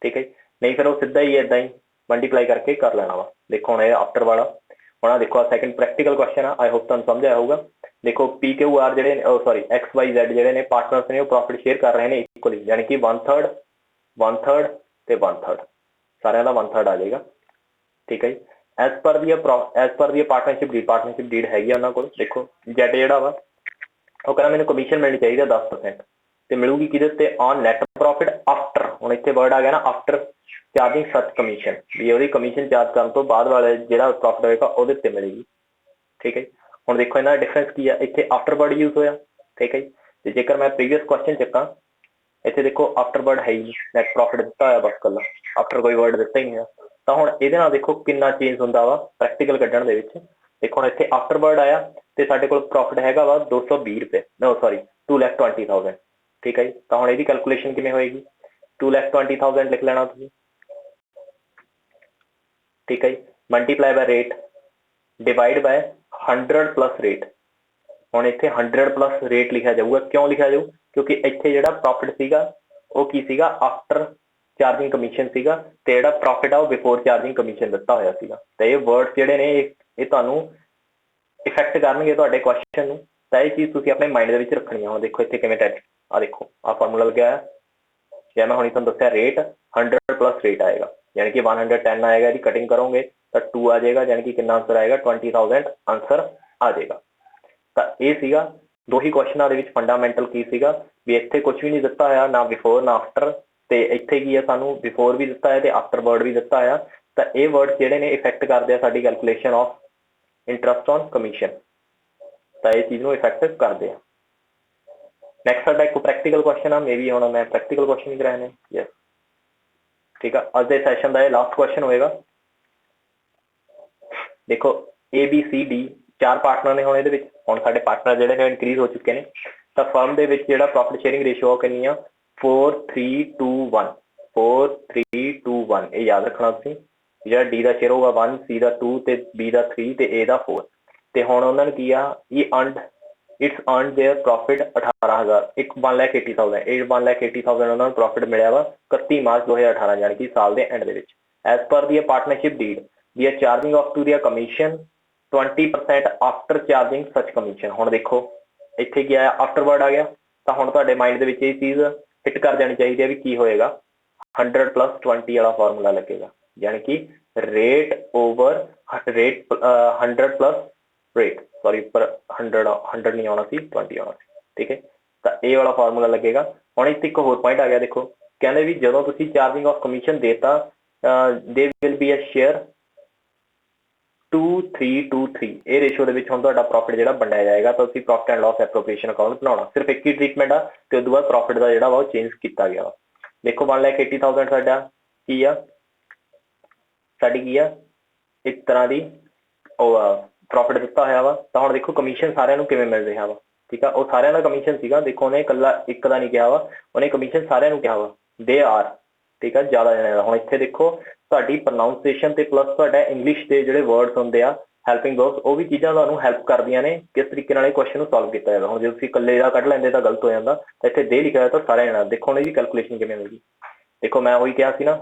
ਠੀਕ ਹੈ ਜੀ। ਨਹੀਂ ਫਿਰ ਉਹ ਸਿੱਧਾ ਹੀ ਇੱਦਾਂ ਹੀ ਮਲਟੀਪਲਾਈ ਕਰਕੇ ਕਰ ਲੈਣਾ ਵਾ। ਦੇਖੋ ਹੁਣ ਇਹ ਆਫਟਰ ਵਾਲਾ, ਹੁਣ ਆ ਦੇਖੋ ਆ ਸੈਕਿੰਡ ਪ੍ਰੈਕਟੀਕਲ ਕੁਐਸਚਨ ਆ। ਆਈ ਹੋਪ ਤੁਹਾਨੂੰ ਸਮਝ ਆਇਆ ਹੋਊਗਾ। देखो PQR ਜਿਹੜੇ सॉरी XYZ ਜਿਹੜੇ ਨੇ ਪਾਰਟਨਰਸ ਨੇ, ਉਹ ਪ੍ਰੋਫਿਟ ਸ਼ੇਅਰ ਕਰ ਰਹੇ ਨੇ ਇਕੁਅਲੀ, ਯਾਨੀ ਕਿ 1/3 1/3 ਤੇ 1/3 ਸਾਰਿਆਂ ਦਾ 1/3 ਆ ਜਾਏਗਾ, ਠੀਕ ਹੈ ਜੀ। ਐਜ਼ ਪਰ ਦੀ ਪਾਰਟਨਰਸ਼ਿਪ ਡੀਡ ਹੈਗੀ ਆ ਉਹਨਾਂ ਕੋਲ। ਦੇਖੋ Z ਜਿਹੜਾ ਵਾ ਉਹ ਕਹਿੰਦਾ ਮੈਨੂੰ ਕਮਿਸ਼ਨ ਮਿਲਣੀ ਚਾਹੀਦੀ ਹੈ 10%, ਤੇ ਮਿਲੂਗੀ ਕਿਹਦੇ ਉੱਤੇ? ਔਨ ਨੈਟ ਪ੍ਰੋਫਿਟ ਆਫਟਰ, ਹੁਣ ਇੱਥੇ ਵਰਡ ਆ ਗਿਆ ਨਾ ਆਫਟਰ ਚਾਰਜਿੰਗ ਸਚ ਕਮਿਸ਼ਨ, ਵੀ ਉਹਦੀ ਕਮਿਸ਼ਨ ਚਾਰਜ ਕਰਨ ਤੋਂ ਬਾਅਦ ਵਾਲੇ ਜਿਹੜਾ ਪ੍ਰੋਫਿਟ ਹੋਏਗਾ ਉਹਦੇ ਉੱਤੇ ਮਿਲੇਗੀ, ਠੀਕ ਹੈ ਜੀ। ਹੁਣ ਦੇਖੋ ਇਹਨਾਂ ਦਾ ਡਿਫਰੈਂਸ ਕੀ ਆ, ਇੱਥੇ ਆਫਟਰ ਵਰਡ ਯੂਜ਼ ਹੋਇਆ, ਠੀਕ ਹੈ ਜੀ। ਤੇ ਜੇਕਰ ਮੈਂ ਪ੍ਰੀਵੀਅਸ ਕੁਐਸਚਨ ਚੱਕਾਂ, ਇੱਥੇ ਦੇਖੋ ਆਫਟਰ ਵਰਡ ਹੈ ਹੀ ਨੈਟ ਪ੍ਰੋਫਿਟ ਦਿੱਤਾ ਹੋਇਆ, ਬਸ ਕੱਲਾ ਆਫਟਰ ਕੋਈ ਵਰਡ ਦਿੱਤਾ ਹੀ ਨਹੀਂ ਆ। ਤਾਂ ਹੁਣ ਇਹਦੇ ਨਾਲ ਦੇਖੋ ਕਿੰਨਾ ਚੇਂਜ ਹੁੰਦਾ ਵਾ ਪ੍ਰੈਕਟੀਕਲ ਕੱਢਣ ਦੇ ਵਿੱਚ। ਦੇਖੋ ਹੁਣ ਇੱਥੇ ਆਫਟਰ ਵਰਡ ਆਇਆ ਤੇ ਸਾਡੇ ਕੋਲ ਪ੍ਰੋਫਿਟ ਹੈਗਾ ਵਾ 220 ਰੁਪਏ, ਨੋ ਸੌਰੀ 2,20,000, ਠੀਕ ਹੈ ਜੀ। ਤਾਂ ਹੁਣ ਇਹਦੀ ਕੈਲਕੂਲੇਸ਼ਨ ਕਿਵੇਂ ਹੋਏਗੀ? 2,20,000 ਲਿਖ ਲੈਣਾ ਤੁਸੀਂ, ਠੀਕ ਹੈ ਜੀ। Multiply ਬਾय rate divide by 100 plus rate. ਹੁਣ ਇੱਥੇ 100 ਪਲੱਸ ਰੇਟ ਲਿਖਿਆ ਜਾਊਗਾ। ਕਿਉਂ ਲਿਖਿਆ ਜਾਊ? ਕਿਉਂਕਿ ਇੱਥੇ ਜਿਹੜਾ ਪ੍ਰੋਫਿਟ ਸੀਗਾ ਉਹ ਕੀ ਸੀਗਾ? ਆਫਟਰ ਚਾਰਜਿੰਗ ਕਮਿਸ਼ਨ ਸੀਗਾ, ਤੇ ਜਿਹੜਾ ਪ੍ਰੋਫਿਟ ਆ ਉਹ ਬਿਫੋਰ ਚਾਰਜਿੰਗ ਕਮਿਸ਼ਨ ਦਿੱਤਾ ਹੋਇਆ ਸੀਗਾ। ਤਾਂ ਇਹ ਵਰਡ ਜਿਹੜੇ ਨੇ ਇਹ ਤੁਹਾਨੂੰ ਇਫੈਕਟ ਕਰਨਗੇ ਤੁਹਾਡੇ ਕੁਐਸਚਨ ਨੂੰ। ਤਾਂ ਇਹ ਚੀਜ਼ ਤੁਸੀਂ ਆਪਣੇ ਮਾਈਂਡ ਦੇ ਵਿੱਚ ਰੱਖਣੀ ਆ। ਹੁਣ ਦੇਖੋ ਇੱਥੇ ਕਿਵੇਂ ਟੈਸਟ, ਆ ਦੇਖੋ ਆ ਫਾਰਮੂਲਾ ਲੱਗਿਆ ਹੈ, ਜਾਂ ਮੈਂ ਹੁਣੀ ਤੁਹਾਨੂੰ ਦੱਸਿਆ ਰੇਟ 100 ਪਲੱਸ ਰੇਟ ਆਏਗਾ, यानी कि 110 आएगा, यदि कटिंग करोगे तो 2 आ जाएगा, यानी कि कितना आंसर आएगा? 20,000 आंसर आ जाएगा। तो ये सीगा दो ही क्वेश्चनों के फंडामेंटल की सीगा भी इत्थे कुछ भी नहीं दिता है ना बिफोर ना आफ्टर, तो इत्थे की है सानू बिफोर भी दिता है तो आफ्टर वर्ड भी दिता है। तो ये वर्ड जिहड़े ने इफेक्ट करते हैं साडी calculation of interest on commission, तो ये चीज़ नूं इफेक्ट करते हैं। नैक्सट साडा एक प्रैक्टिकल क्वेश्चन आ, मे बी हुण मैं प्रैक्टिकल क्वेश्चन ही कराने, यस ठीक है। अज के सैशन का यह लास्ट क्वेश्चन होएगा। देखो ABCD 4 पार्टनर ने, हुण साडे पार्टनर जिहड़े ने इनक्रीज हो चुके हैं। तो फर्म दे विच जिहड़ा प्रॉफिट शेयरिंग रेशियो कितनी आ? 4:3:1 4:3:1। ये याद रखना तुसीं। जिहड़ा D का शेयर होगा 1, C का 2 ते B का 3 ते A का 4। तो हुण उन्होंने की आ, इट्स अर्नड देयर प्रॉफिट 18,000, 1,80,000, 1,80,000 उन्होंने प्रॉफिट मिले वा 31 मार्च 2018, यानी कि साल के end. As per the partnership deed the charging of to the commission 20% after charging such commission. हुण देखो इत्थे क्या आफ्टर वर्ड आ गया, तो हुण तुहाडे माइंड दे विच ये चीज़ फिट कर जानी चाहिए भी की होएगा? 100 + 20 वाला फॉर्मूला लगेगा, यानी कि rate over rate 100 plus rate, sorry पर 100 नहीं आना सी, 20 आना सी, ठीक है। तो ये वाला फार्मूला लगेगा। हुण इत्थे एक होर पॉइंट आ गया, देखो कहते भी जदों तुसीं चार्जिंग ऑफ कमीशन देता they will be a share 2:3:2:3। ये रेशो दे विच हुण तुहाडा प्रॉफिट जिहड़ा वंडिया जाएगा। तो तुसीं profit and loss appropriation account बनाउणा, सिर्फ एक ही ट्रीटमेंट आ, ते उस तों बाद प्रॉफिट दा जिहड़ा वा ओह चेंज कीता गया वा। देखो 1,80,000 साडा की आ, साडी की आ एक तरह की प्रॉफिट दिता होया वा। तो हुण देखो कमीशन सारिਆਂ ਨੂੰ किवें मिल रहा वा, ठीक है। वो सारिਆਂ ਦਾ कमीशन सीगा, देखो उन्हें कल्ला एक दा नहीं कहा वा, उन्हें कमीशन सारिਆਂ ਨੂੰ कहा वा, दे आर, ठीक है, ज़्यादा जने दा। हुण इत्थे देखो तुहाडी प्रोनाउंसिएशन ते प्लस तुहाडा इंग्लिश के जिहड़े वर्ड्स हुंदे आ हैल्पिंग बॉक्स, वो भी चीज़ां तुहानूं हैल्प करदियां ने किस तरीके नाल क्वेश्चन नूं सॉल्व कीता जाए। हुण जे तुसीं कल्ले दा कढ लैंदे तां गलत हो जांदा, तां इत्थे दे लिखिआ होया तां सारिਆਂ जणिਆਂ। देखो हुण इहदी कैलकुलेशन किवें होगी? देखो मैं वही कहा सी ना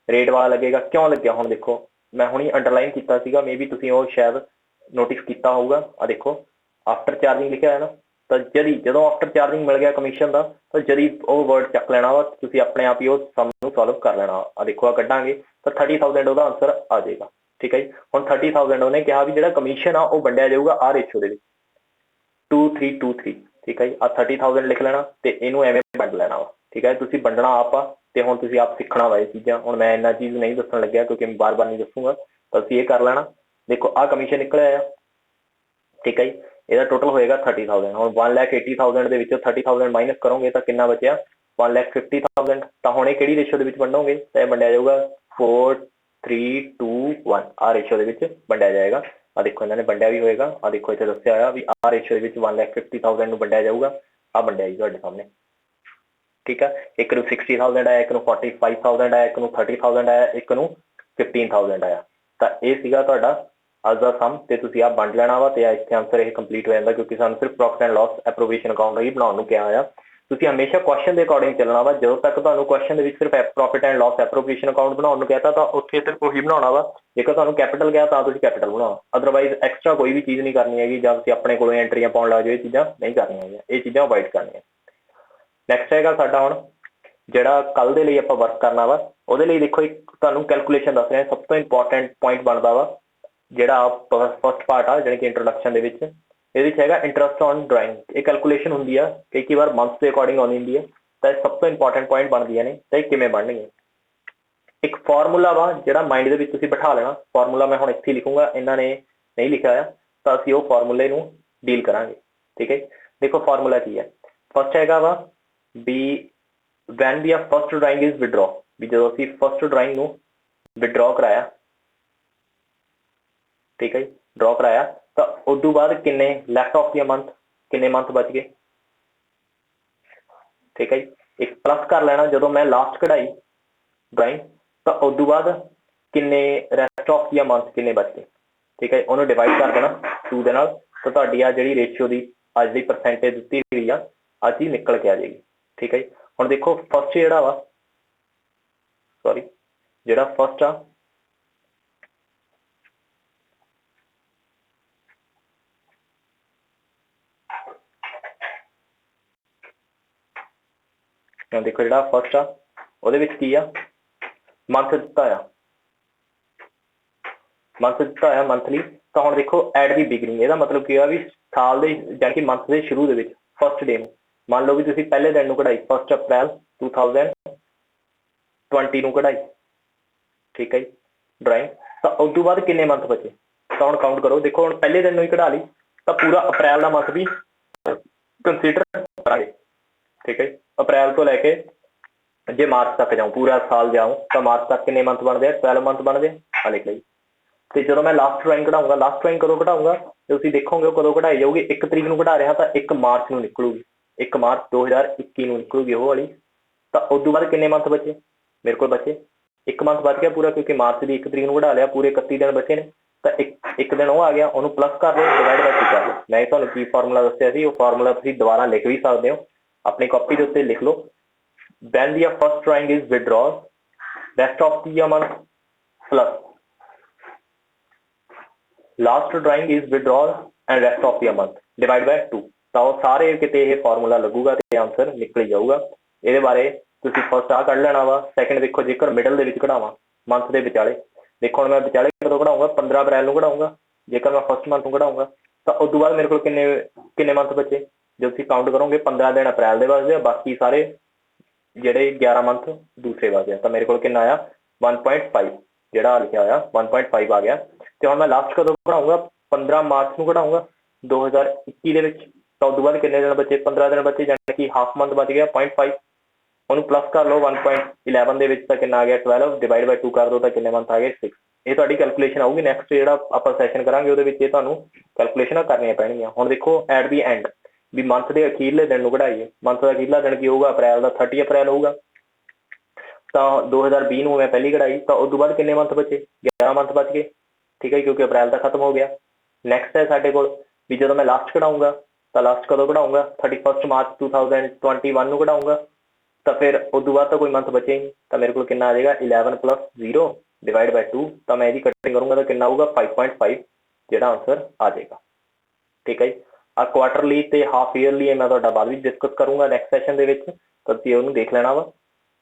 रेट वाला लगेगा, क्यों लग्या? हुण देखो मैं हुणी अंडरलाइन कीता सीगा, मे बी तुसीं ओह शायद नोटिस किया होगा। आ देखो आफ्टर चार्जिंग लिखा है ना, तो जदों आफ्टर चार्जिंग मिल गया कमीशन का, तो जदी वो वर्ड चक लेना वा, तुसीं अपने आप ही सम नूं सॉल्व कर लेना। आ देखो आ कड्डांगे तो 30,000 ਉਹਦਾ आंसर आ जाएगा, ठीक है जी। हुण 30,000 ਉਹਨੇ कहा भी जिहड़ा कमीशन आ ਉਹ ਵੰਡਿਆ ਜਾਊਗਾ आ रेशो ਦੇ ਵਿੱਚ 2:3:2:3, ठीक है जी। आ 30,000 लिख लेना ਤੇ ਇਹਨੂੰ ਐਵੇਂ ਵੰਡ ਲੈਣਾ ਵਾ, ठीक है। ਤੁਸੀਂ ਵੰਡਣਾ ਆਪ ਆ ਤੇ ਹੁਣ ਤੁਸੀਂ ਆਪ ਸਿੱਖਣਾ ਵਾ ਇਹ ਚੀਜ਼ਾਂ। ਹੁਣ ਮੈਂ ਇੰਨਾ ਚੀਜ਼ ਨਹੀਂ ਦੱਸਣ ਲੱਗਿਆ ਕਿਉਂਕਿ ਮੈਂ ਬਾਰ-ਬਾਰ ਨਹੀਂ ਦੱਸੂਗਾ, ਤਾਂ ਤੁਸੀਂ ਇਹ ਕਰ ਲੈਣਾ। देखो आ कमीशन निकलिया आ, ठीक है जी। ਇਹਦਾ ਟੋਟਲ ਹੋਏਗਾ 30,000। ਹੁਣ 1,80,000 ਦੇ ਵਿੱਚੋਂ 30,000 ਮਾਈਨਸ ਕਰੋਗੇ ਤਾਂ ਕਿੰਨਾ ਬਚਿਆ 1,50,000। ਤਾਂ ਹੁਣ ਇਹ ਕਿਹੜੀ ਰੇਸ਼ੋ ਦੇ ਵਿੱਚ ਵੰਡੋਗੇ ਤਾਂ ਇਹ ਵੰਡਿਆ ਜਾਊਗਾ 4:3:2:1 ਆ ਰੇਸ਼ੋ ਦੇ ਵਿੱਚ ਵੰਡਿਆ ਜਾਏਗਾ। ਆ ਦੇਖੋ ਇਹਨਾਂ ਨੇ ਵੰਡਿਆ ਵੀ ਹੋਏਗਾ, ਆ ਦੇਖੋ ਇੱਥੇ ਦੱਸਿਆ ਹੋਇਆ ਵੀ ਆ ਰੇਸ਼ੋ ਦੇ ਵਿੱਚ 1,50,000 ਨੂੰ ਵੰਡਿਆ ਜਾਊਗਾ। ਆ ਵੰਡਿਆ ਜੀ ਤੁਹਾਡੇ ਸਾਹਮਣੇ, ਠੀਕ ਹੈ। ਇੱਕ ਨੂੰ 60,000 ਆਇਆ, ਇੱਕ ਨੂੰ 45,000 ਆਇਆ, ਇੱਕ ਨੂੰ 30,000 ਆਇਆ, ਇੱਕ ਨੂੰ 15,000 ਆਇਆ। ਤਾਂ ਇਹ ਸੀਗਾ ਤੁਹਾਡਾ ਅੱਜ ਦਾ ਸਮ ਤੇ ਤੁਸੀਂ ਆਹ ਵੰਡ ਲੈਣਾ ਵਾ ਤੇ ਇੱਥੇ ਆਨਸਰ ਇਹ ਕੰਪਲੀਟ ਹੋ ਜਾਂਦਾ, ਕਿਉਂਕਿ ਸਾਨੂੰ ਸਿਰਫ ਪ੍ਰੋਫਿਟ ਐਂਡ ਲਾਸ ਐਪਰੋਵੇਸ਼ਨ ਅਕਾਊਂਟ ਹੀ ਬਣਾਉਣ ਨੂੰ ਕਿਹਾ ਹੋਇਆ। ਤੁਸੀਂ ਹਮੇਸ਼ਾ ਕੁਐਸਚਨ ਦੇ ਅਕੋਰਡਿੰਗ ਚੱਲਣਾ ਵਾ। ਜਦੋਂ ਤੱਕ ਤੁਹਾਨੂੰ ਕੁਐਸਚਨ ਦੇ ਵਿੱਚ ਸਿਰਫ ਪ੍ਰੋਫਿਟ ਐਂਡ ਲਾਸ ਐਪਰੋਵੇਸ਼ਨ ਅਕਾਊਂਟ ਬਣਾਉਣ ਨੂੰ ਕਹਿਤਾ ਤਾਂ ਉੱਥੇ ਸਿਰਫ ਉਹੀ ਬਣਾਉਣਾ ਵਾ। ਜੇਕਰ ਤੁਹਾਨੂੰ ਕੈਪੀਟਲ ਗਿਆ ਤਾਂ ਤੁਸੀਂ ਕੈਪੀਟਲ ਬਣਾਉਣਾ, ਅਦਰਵਾਈਜ਼ ਐਕਸਟਰਾ ਕੋਈ ਵੀ ਚੀਜ਼ ਨਹੀਂ ਕਰਨੀ ਹੈਗੀ। ਜਾਂ ਤੁਸੀਂ ਆਪਣੇ ਕੋਲੋਂ ਐਂਟਰੀਆਂ ਪਾਉਣ ਲੱਗ ਜਾਓ, ਇਹ ਚੀਜ਼ਾਂ ਨਹੀਂ ਕਰਨੀਆਂ ਹੈਗੀਆਂ, ਇਹ ਚੀਜ਼ਾਂ ਅਵੋਇਡ ਕਰਨੀਆਂ। ਨੈਕਸਟ ਹੈਗਾ ਸਾਡਾ ਹੁਣ ਜਿਹੜਾ ਕੱਲ ਦੇ ਲਈ ਆਪਾਂ ਵਰਕ ਕਰਨਾ ਵਾ, ਉਹਦੇ ਲਈ ਦੇਖੋ ਇੱਕ ਤੁਹਾਨੂੰ ਕੈਲਕੂਲੇਸ਼ਨ ਦੱਸ ਰਿਹਾ। ਸਭ ਤੋਂ ਇੰਪੋਰਟੈਂਟ ਪੁਆਇੰਟ ਬਣਦਾ ਵਾ ਜਿਹੜਾ ਫਸਟ ਪਾਰਟ ਆ, ਜਾਣੀ ਕਿ ਇੰਟਰੋਡਕਸ਼ਨ ਦੇ ਵਿੱਚ ਇਹਦੇ ਵਿੱਚ ਹੈਗਾ ਇੰਟਰਸਟ ਔਨ ਡਰਾਇੰਗ। ਇਹ ਕੈਲਕੂਲੇਸ਼ਨ ਹੁੰਦੀ ਆ, ਕਈ ਵਾਰ ਮੰਥ ਦੇ ਅਕੋਰਡਿੰਗ ਆਉਂਦੀ ਹੁੰਦੀ ਹੈ। ਤਾਂ ਇਹ ਸਭ ਤੋਂ ਇੰਪੋਰਟੈਂਟ ਪੁਆਇੰਟ ਬਣਦੀਆਂ ਨੇ ਤਾਂ ਇਹ ਕਿਵੇਂ ਬਣਨਗੇ। ਇੱਕ ਫਾਰਮੂਲਾ ਵਾ ਜਿਹੜਾ ਮਾਈਂਡ ਦੇ ਵਿੱਚ ਤੁਸੀਂ ਬਿਠਾ ਲੈਣਾ। ਫਾਰਮੂਲਾ ਮੈਂ ਹੁਣ ਇੱਥੇ ਲਿਖੂੰਗਾ, ਇਹਨਾਂ ਨੇ ਨਹੀਂ ਲਿਖਿਆ ਹੋਇਆ ਤਾਂ ਅਸੀਂ ਉਹ ਫਾਰਮੂਲੇ ਨੂੰ ਡੀਲ ਕਰਾਂਗੇ, ਠੀਕ ਹੈ। ਦੇਖੋ ਫਾਰਮੂਲਾ ਕੀ ਹੈ, ਫਸਟ ਹੈਗਾ ਵਾ ਵੀ ਵੈਨ ਵੀ ਆ ਫਸਟ ਡਰਾਇੰਗ ਇਜ਼ ਵਿਡਰੋ, ਵੀ ਜਦੋਂ ਅਸੀਂ ਫਸਟ ਡਰਾਇੰਗ ਨੂੰ ਵਿਡਰੋ ਕਰਾਇਆ, ਠੀਕ ਹੈ ਜੀ, ਡਰਾ ਕਰਾਇਆ ਤਾਂ ਉਦੋਂ ਬਾਅਦ ਕਿੰਨੇ ਲੈਫਟ ਆਫ ਦੀ ਮੰਥ, ਕਿੰਨੇ ਮੰਥ ਬਚ ਗਏ, ਠੀਕ ਹੈ ਜੀ। ਇੱਕ ਪਲੱਸ ਕਰ ਲੈਣਾ ਜਦੋਂ ਮੈਂ ਲਾਸਟ ਕਢਾਈ ਡਰਾਇੰਗ ਤਾਂ ਉਦੋਂ ਬਾਅਦ ਕਿੰਨੇ ਰੈਸਟ ਆਫ ਦੀ ਮੰਥ ਕਿੰਨੇ ਬਚ ਗਏ, ਠੀਕ ਹੈ। ਉਹਨੂੰ ਡਿਵਾਈਡ ਕਰ ਦੇਣਾ 2 ਦੇ ਨਾਲ ਤਾਂ ਤੁਹਾਡੀ ਆ ਜਿਹੜੀ ਰੇਸ਼ੀਓ ਦੀ ਅੱਜ ਦੀ ਪਰਸੈਂਟੇਜ ਦਿੱਤੀ ਹੋਈ ਆ ਅੱਜ ਹੀ ਨਿਕਲ ਕੇ ਆ ਜਾਏਗੀ, ਠੀਕ ਹੈ ਜੀ। ਹੁਣ ਦੇਖੋ ਫਸਟ ਜਿਹੜਾ ਵਾ, ਸੌਰੀ ਜਿਹੜਾ ਫਸਟ ਆ ਦੇਖੋ ਜਿਹੜਾ ਫਸਟ ਆ ਉਹਦੇ ਵਿੱਚ ਕੀ ਆ ਮੰਥ ਦਿੱਤਾ ਆ, ਮੰਥ ਦਿੱਤਾ ਆ ਮੰਥਲੀ। ਤਾਂ ਹੁਣ ਦੇਖੋ ਐਟ ਦੀ ਬਿਗਨਿੰਗ, ਇਹਦਾ ਮਤਲਬ ਕੀ ਆ ਵੀ ਸਾਲ ਦੇ ਜਾਣੀ ਕਿ ਮੰਥ ਦੇ ਸ਼ੁਰੂ ਦੇ ਵਿੱਚ ਫਸਟ ਡੇ ਨੂੰ ਮੰਨ ਲਓ ਵੀ ਤੁਸੀਂ ਪਹਿਲੇ ਦਿਨ ਨੂੰ ਕਢਾਈ 1 ਅਪ੍ਰੈਲ 2020 ਨੂੰ ਕਢਾਈ, ਠੀਕ ਹੈ ਜੀ, ਡਰਾਇੰਗ। ਤਾਂ ਉਸ ਤੋਂ ਬਾਅਦ ਕਿੰਨੇ ਮੰਥ ਬਚੇ ਤਾਂ ਹੁਣ ਕਾਊਂਟ ਕਰੋ। ਦੇਖੋ ਹੁਣ ਪਹਿਲੇ ਦਿਨ ਨੂੰ ਹੀ ਕਢਾ ਲਈ ਤਾਂ ਪੂਰਾ ਅਪ੍ਰੈਲ ਦਾ ਮੰਥ ਵੀ ਕੰਸੀਡਰ ਕਰਾਂਗੇ, ਠੀਕ ਹੈ। ਅਪ੍ਰੈਲ ਤੋਂ ਲੈ ਕੇ ਜੇ ਮਾਰਚ ਤੱਕ ਜਾਊਂ, ਪੂਰਾ ਸਾਲ ਜਾਊਂ ਤਾਂ ਮਾਰਚ ਤੱਕ ਕਿੰਨੇ ਮੰਥ ਬਣਦੇ ਆ 12 ਮੰਥ ਬਣਦੇ ਆ, ਲਿਖ ਲਈ। ਤੇ ਜਦੋਂ ਮੈਂ ਲਾਸਟ ਡਰਾਇੰਗ ਕਢਾਊਂਗਾ, ਲਾਸਟ ਡਰਾਇੰਗ ਕਦੋਂ ਕਢਾਊਂਗਾ ਤੁਸੀਂ ਦੇਖੋਗੇ ਕਦੋਂ ਕਢਾਈ ਜਾਊਗੀ। 1 ਤਰੀਕ ਨੂੰ ਕਢਾ ਰਿਹਾ ਤਾਂ 1 ਮਾਰਚ ਨੂੰ ਨਿਕਲੂਗੀ, 1 ਮਾਰਚ 2021 ਨੂੰ ਨਿਕਲੂਗੀ ਉਹ ਵਾਲੀ। ਤਾਂ ਉਸ ਤੋਂ ਬਾਅਦ ਕਿੰਨੇ ਮੰਥ ਬਚੇ ਮੇਰੇ ਕੋਲ, ਬਚੇ 1 ਮੰਥ ਬਚ ਗਿਆ ਪੂਰਾ, ਕਿਉਂਕਿ ਮਾਰਚ ਦੀ 1 ਤਰੀਕ ਨੂੰ ਕਢਾ ਲਿਆ, ਪੂਰੇ 31 ਦਿਨ ਬਚੇ ਨੇ। ਤਾਂ ਇੱਕ ਦਿਨ ਉਹ ਆ ਗਿਆ, ਉਹਨੂੰ ਪਲੱਸ ਕਰ ਲਓ, ਡਿਵਾਈਡ ਬਾਈ 2 ਕਰ ਲਓ। ਮੈਂ ਤੁਹਾਨੂੰ ਕੀ ਫਾਰਮੂਲਾ ਦੱਸਿਆ ਸੀ ਉਹ ਫਾਰਮੂਲਾ ਤੁਸੀਂ ਦੁਬਾਰਾ ਲਿਖ ਵੀ ਸਕਦੇ ਹੋ, ਆਪਣੀ ਕਾਪੀ ਦੇ ਉੱਤੇ ਲਿਖ ਲਓ। when the first drawing is withdrawn, rest of the month plus last drawing is withdrawn and rest of the month divide by 2। ਤਾਂ ਉਹ ਸਾਰੇ ਕਿਤੇ ਇਹ ਫਾਰਮੂਲਾ ਲੱਗੂਗਾ ਤੇ ਆਨਸਰ ਨਿਕਲ ਜਾਊਗਾ। ਇਹਦੇ ਬਾਰੇ ਤੁਸੀਂ ਫਸਟ ਆ ਕੱਢ ਲੈਣਾ ਵਾ। ਸੈਕੰਡ ਦੇਖੋ ਜੇਕਰ ਮਿਡਲ ਦੇ ਵਿੱਚ ਕਢਾਵਾਂ ਮੰਥ ਦੇ ਵਿਚਾਲੇ, ਦੇਖੋ ਹੁਣ ਮੈਂ ਵਿਚਾਲੇ ਕਦੋਂ ਕਢਾਊਂਗਾ 15 ਅਪ੍ਰੈਲ ਨੂੰ ਕਢਾਊਂਗਾ। ਜੇਕਰ ਮੈਂ ਫਸਟ ਮੰਥ ਨੂੰ ਕਢਾਊਂਗਾ ਤਾਂ ਉਸ ਤੋਂ ਬਾਅਦ ਮੇਰੇ ਕੋਲ ਕਿੰਨੇ ਮੰਥ ਬਚੇ, ਜੇ ਤੁਸੀਂ ਕਾਊਂਟ ਕਰੋਗੇ 15 ਦਿਨ ਅਪ੍ਰੈਲ ਦੇ ਬਚਦੇ ਆ, ਬਾਕੀ ਸਾਰੇ ਜਿਹੜੇ 11 ਮੰਥ ਦੂਸਰੇ ਬਚਦੇ ਆ। ਤਾਂ ਮੇਰੇ ਕੋਲ ਕਿੰਨਾ ਆਇਆ 1.5, ਜਿਹੜਾ ਲਿਖਿਆ ਹੋਇਆ 1.5 ਆ ਗਿਆ। ਤੇ ਹੁਣ ਮੈਂ ਲਾਸਟ ਕਦੋਂ ਕਢਾਊਂਗਾ 15 ਮਾਰਚ ਨੂੰ ਕਢਾਊਂਗਾ 2021 ਦੇ ਵਿੱਚ। ਤਾਂ ਉਸ ਤੋਂ ਬਾਅਦ ਕਿੰਨੇ ਦਿਨ ਬਚੇ 15 ਦਿਨ ਬਚੇ, ਜਾਣੀ ਕਿ ਹਾਫ ਮੰਥ ਬਚ ਗਿਆ 0.5। ਉਹਨੂੰ ਪਲੱਸ ਕਰ ਲਓ 1.11 ਦੇ ਵਿੱਚ ਤਾਂ ਕਿੰਨਾ ਆ ਗਿਆ 12, ਡਿਵਾਈਡ ਬਾਈ 2 ਕਰ ਦਿਓ ਤਾਂ ਕਿੰਨੇ ਮੰਥ ਆ ਗਏ 6। ਇਹ ਤੁਹਾਡੀ ਕੈਲਕੂਲੇਸ਼ਨ ਆਊਗੀ। ਨੈਕਸਟ ਜਿਹੜਾ ਆਪਾਂ ਸੈਸ਼ਨ ਕਰਾਂਗੇ ਉਹਦੇ ਵਿੱਚ ਇਹ ਤੁਹਾਨੂੰ ਕੈਲਕੂਲੇਸ਼ਨਾਂ ਕਰਨੀਆਂ ਪੈਣਗੀਆਂ। ਹੁਣ ਦੇਖੋ ਐਟ ਦੀ ਐਂਡ ਵੀ ਮੰਥ ਦੇ ਅਖੀਰਲੇ ਦਿਨ ਨੂੰ ਕਢਾਈਏ, ਮੰਥ ਦਾ ਅਖੀਰਲਾ ਦਿਨ ਕੀ ਹੋਊਗਾ ਅਪ੍ਰੈਲ ਦਾ 30 ਅਪ੍ਰੈਲ ਹੋਊਗਾ। ਤਾਂ 2020 ਨੂੰ ਮੈਂ ਪਹਿਲੀ ਕਢਾਈ ਤਾਂ ਉਸ ਤੋਂ ਬਾਅਦ ਕਿੰਨੇ ਮੰਥ ਬਚੇ 11 ਮੰਥ ਬਚ ਗਏ, ਠੀਕ ਹੈ, ਕਿਉਂਕਿ ਅਪ੍ਰੈਲ ਤਾਂ ਖਤਮ ਹੋ ਗਿਆ। ਨੈਕਸਟ ਹੈ ਸਾਡੇ ਕੋਲ ਵੀ ਜਦੋਂ ਮੈਂ ਲਾਸਟ ਕਢਾਊਂਗਾ ਤਾਂ ਲਾਸਟ ਕਦੋਂ ਕਢਾਊਂਗਾ 31 ਮਾਰਚ 2021 ਨੂੰ ਕਢਾਊਂਗਾ। ਤਾਂ ਫਿਰ ਉਸ ਤੋਂ ਬਾਅਦ ਤਾਂ ਕੋਈ ਮੰਥ ਬਚੇ ਨਹੀਂ। ਤਾਂ ਮੇਰੇ ਕੋਲ ਕਿੰਨਾ ਆ ਜਾਏਗਾ 11 + 0 ਡਿਵਾਈਡ ਬਾਈ 2। ਤਾਂ ਮੈਂ ਇਹਦੀ ਕਟਿੰਗ ਕਰੂੰਗਾ ਤਾਂ ਕਿੰਨਾ ਆਊਗਾ 5.5, ਜਿਹੜਾ ਆਨਸਰ ਆ ਜਾਏਗਾ, ਠੀਕ ਹੈ ਜੀ। ਆ ਕੁਆਟਰਲੀ ਤੇ ਹਾਫ ਈਅਰਲੀ ਮੈਂ ਤੁਹਾਡਾ ਬਾਅਦ ਵਿੱਚ ਡਿਸਕਸ ਕਰੂੰਗਾ ਨੈਕਸਟ ਸੈਸ਼ਨ ਦੇ ਵਿੱਚ, ਤਾਂ ਤੁਸੀਂ ਉਹਨੂੰ ਦੇਖ ਲੈਣਾ ਵਾ।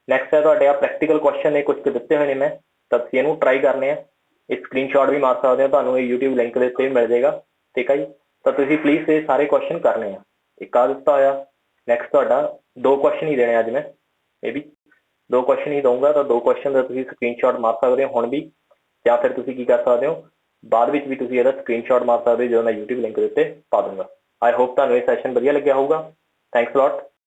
ਨੈਕਸਟ ਹੈ ਤੁਹਾਡੇ ਆ ਪ੍ਰੈਕਟੀਕਲ ਕੁਐਸਚਨ ਨੇ ਕੁਝ ਦਿੱਤੇ ਹੋਏ ਨੇ ਮੈਂ, ਤਾਂ ਤੁਸੀਂ ਇਹਨੂੰ ਟਰਾਈ ਕਰਨੇ ਆ। ਇਹ ਸਕਰੀਨਸ਼ਾਟ ਵੀ ਮਾਰ ਸਕਦੇ ਹੋ, ਤੁਹਾਨੂੰ ਇਹ YouTube ਲਿੰਕ ਦੇ ਉੱਤੇ ਮਿਲ ਜਾਏਗਾ, ਠੀਕ ਹੈ ਜੀ। ਤਾਂ ਤੁਸੀਂ ਪਲੀਜ਼ ਇਹ ਸਾਰੇ ਕੁਐਸਚਨ ਕਰਨੇ ਆ। ਇੱਕ ਆ ਦਿੱਤਾ ਹੋਇਆ, ਨੈਕਸਟ ਤੁਹਾਡਾ 2 ਕੁਐਸਚਨ ਹੀ ਦੇਣੇ ਅੱਜ ਮੈਂ, ਇਹ ਵੀ 2 ਕੁਐਸਚਨ ਹੀ ਦਊਂਗਾ। ਤਾਂ 2 ਕੁਐਸਚਨ ਦਾ ਤੁਸੀਂ ਸਕਰੀਨਸ਼ਾਟ ਮਾਰ ਸਕਦੇ ਹੋ ਹੁਣ ਵੀ, ਜਾਂ ਫਿਰ ਤੁਸੀਂ ਕੀ ਕਰ ਸਕਦੇ ਹੋ ਬਾਅਦ ਵਿੱਚ ਵੀ ਤੁਸੀਂ ਇਹਦਾ ਸਕਰੀਨਸ਼ਾਟ ਮਾਰ ਸਕਦੇ ਹੋ, ਜਦੋਂ ਮੈਂ YouTube ਲਿੰਕ ਦੇ ਉੱਤੇ ਪਾ ਦੂੰਗਾ। ਆਈ ਹੋਪ ਤੁਹਾਨੂੰ ਇਹ ਸੈਸ਼ਨ ਵਧੀਆ ਲੱਗਿਆ ਹੋਊਗਾ। Thanks a lot.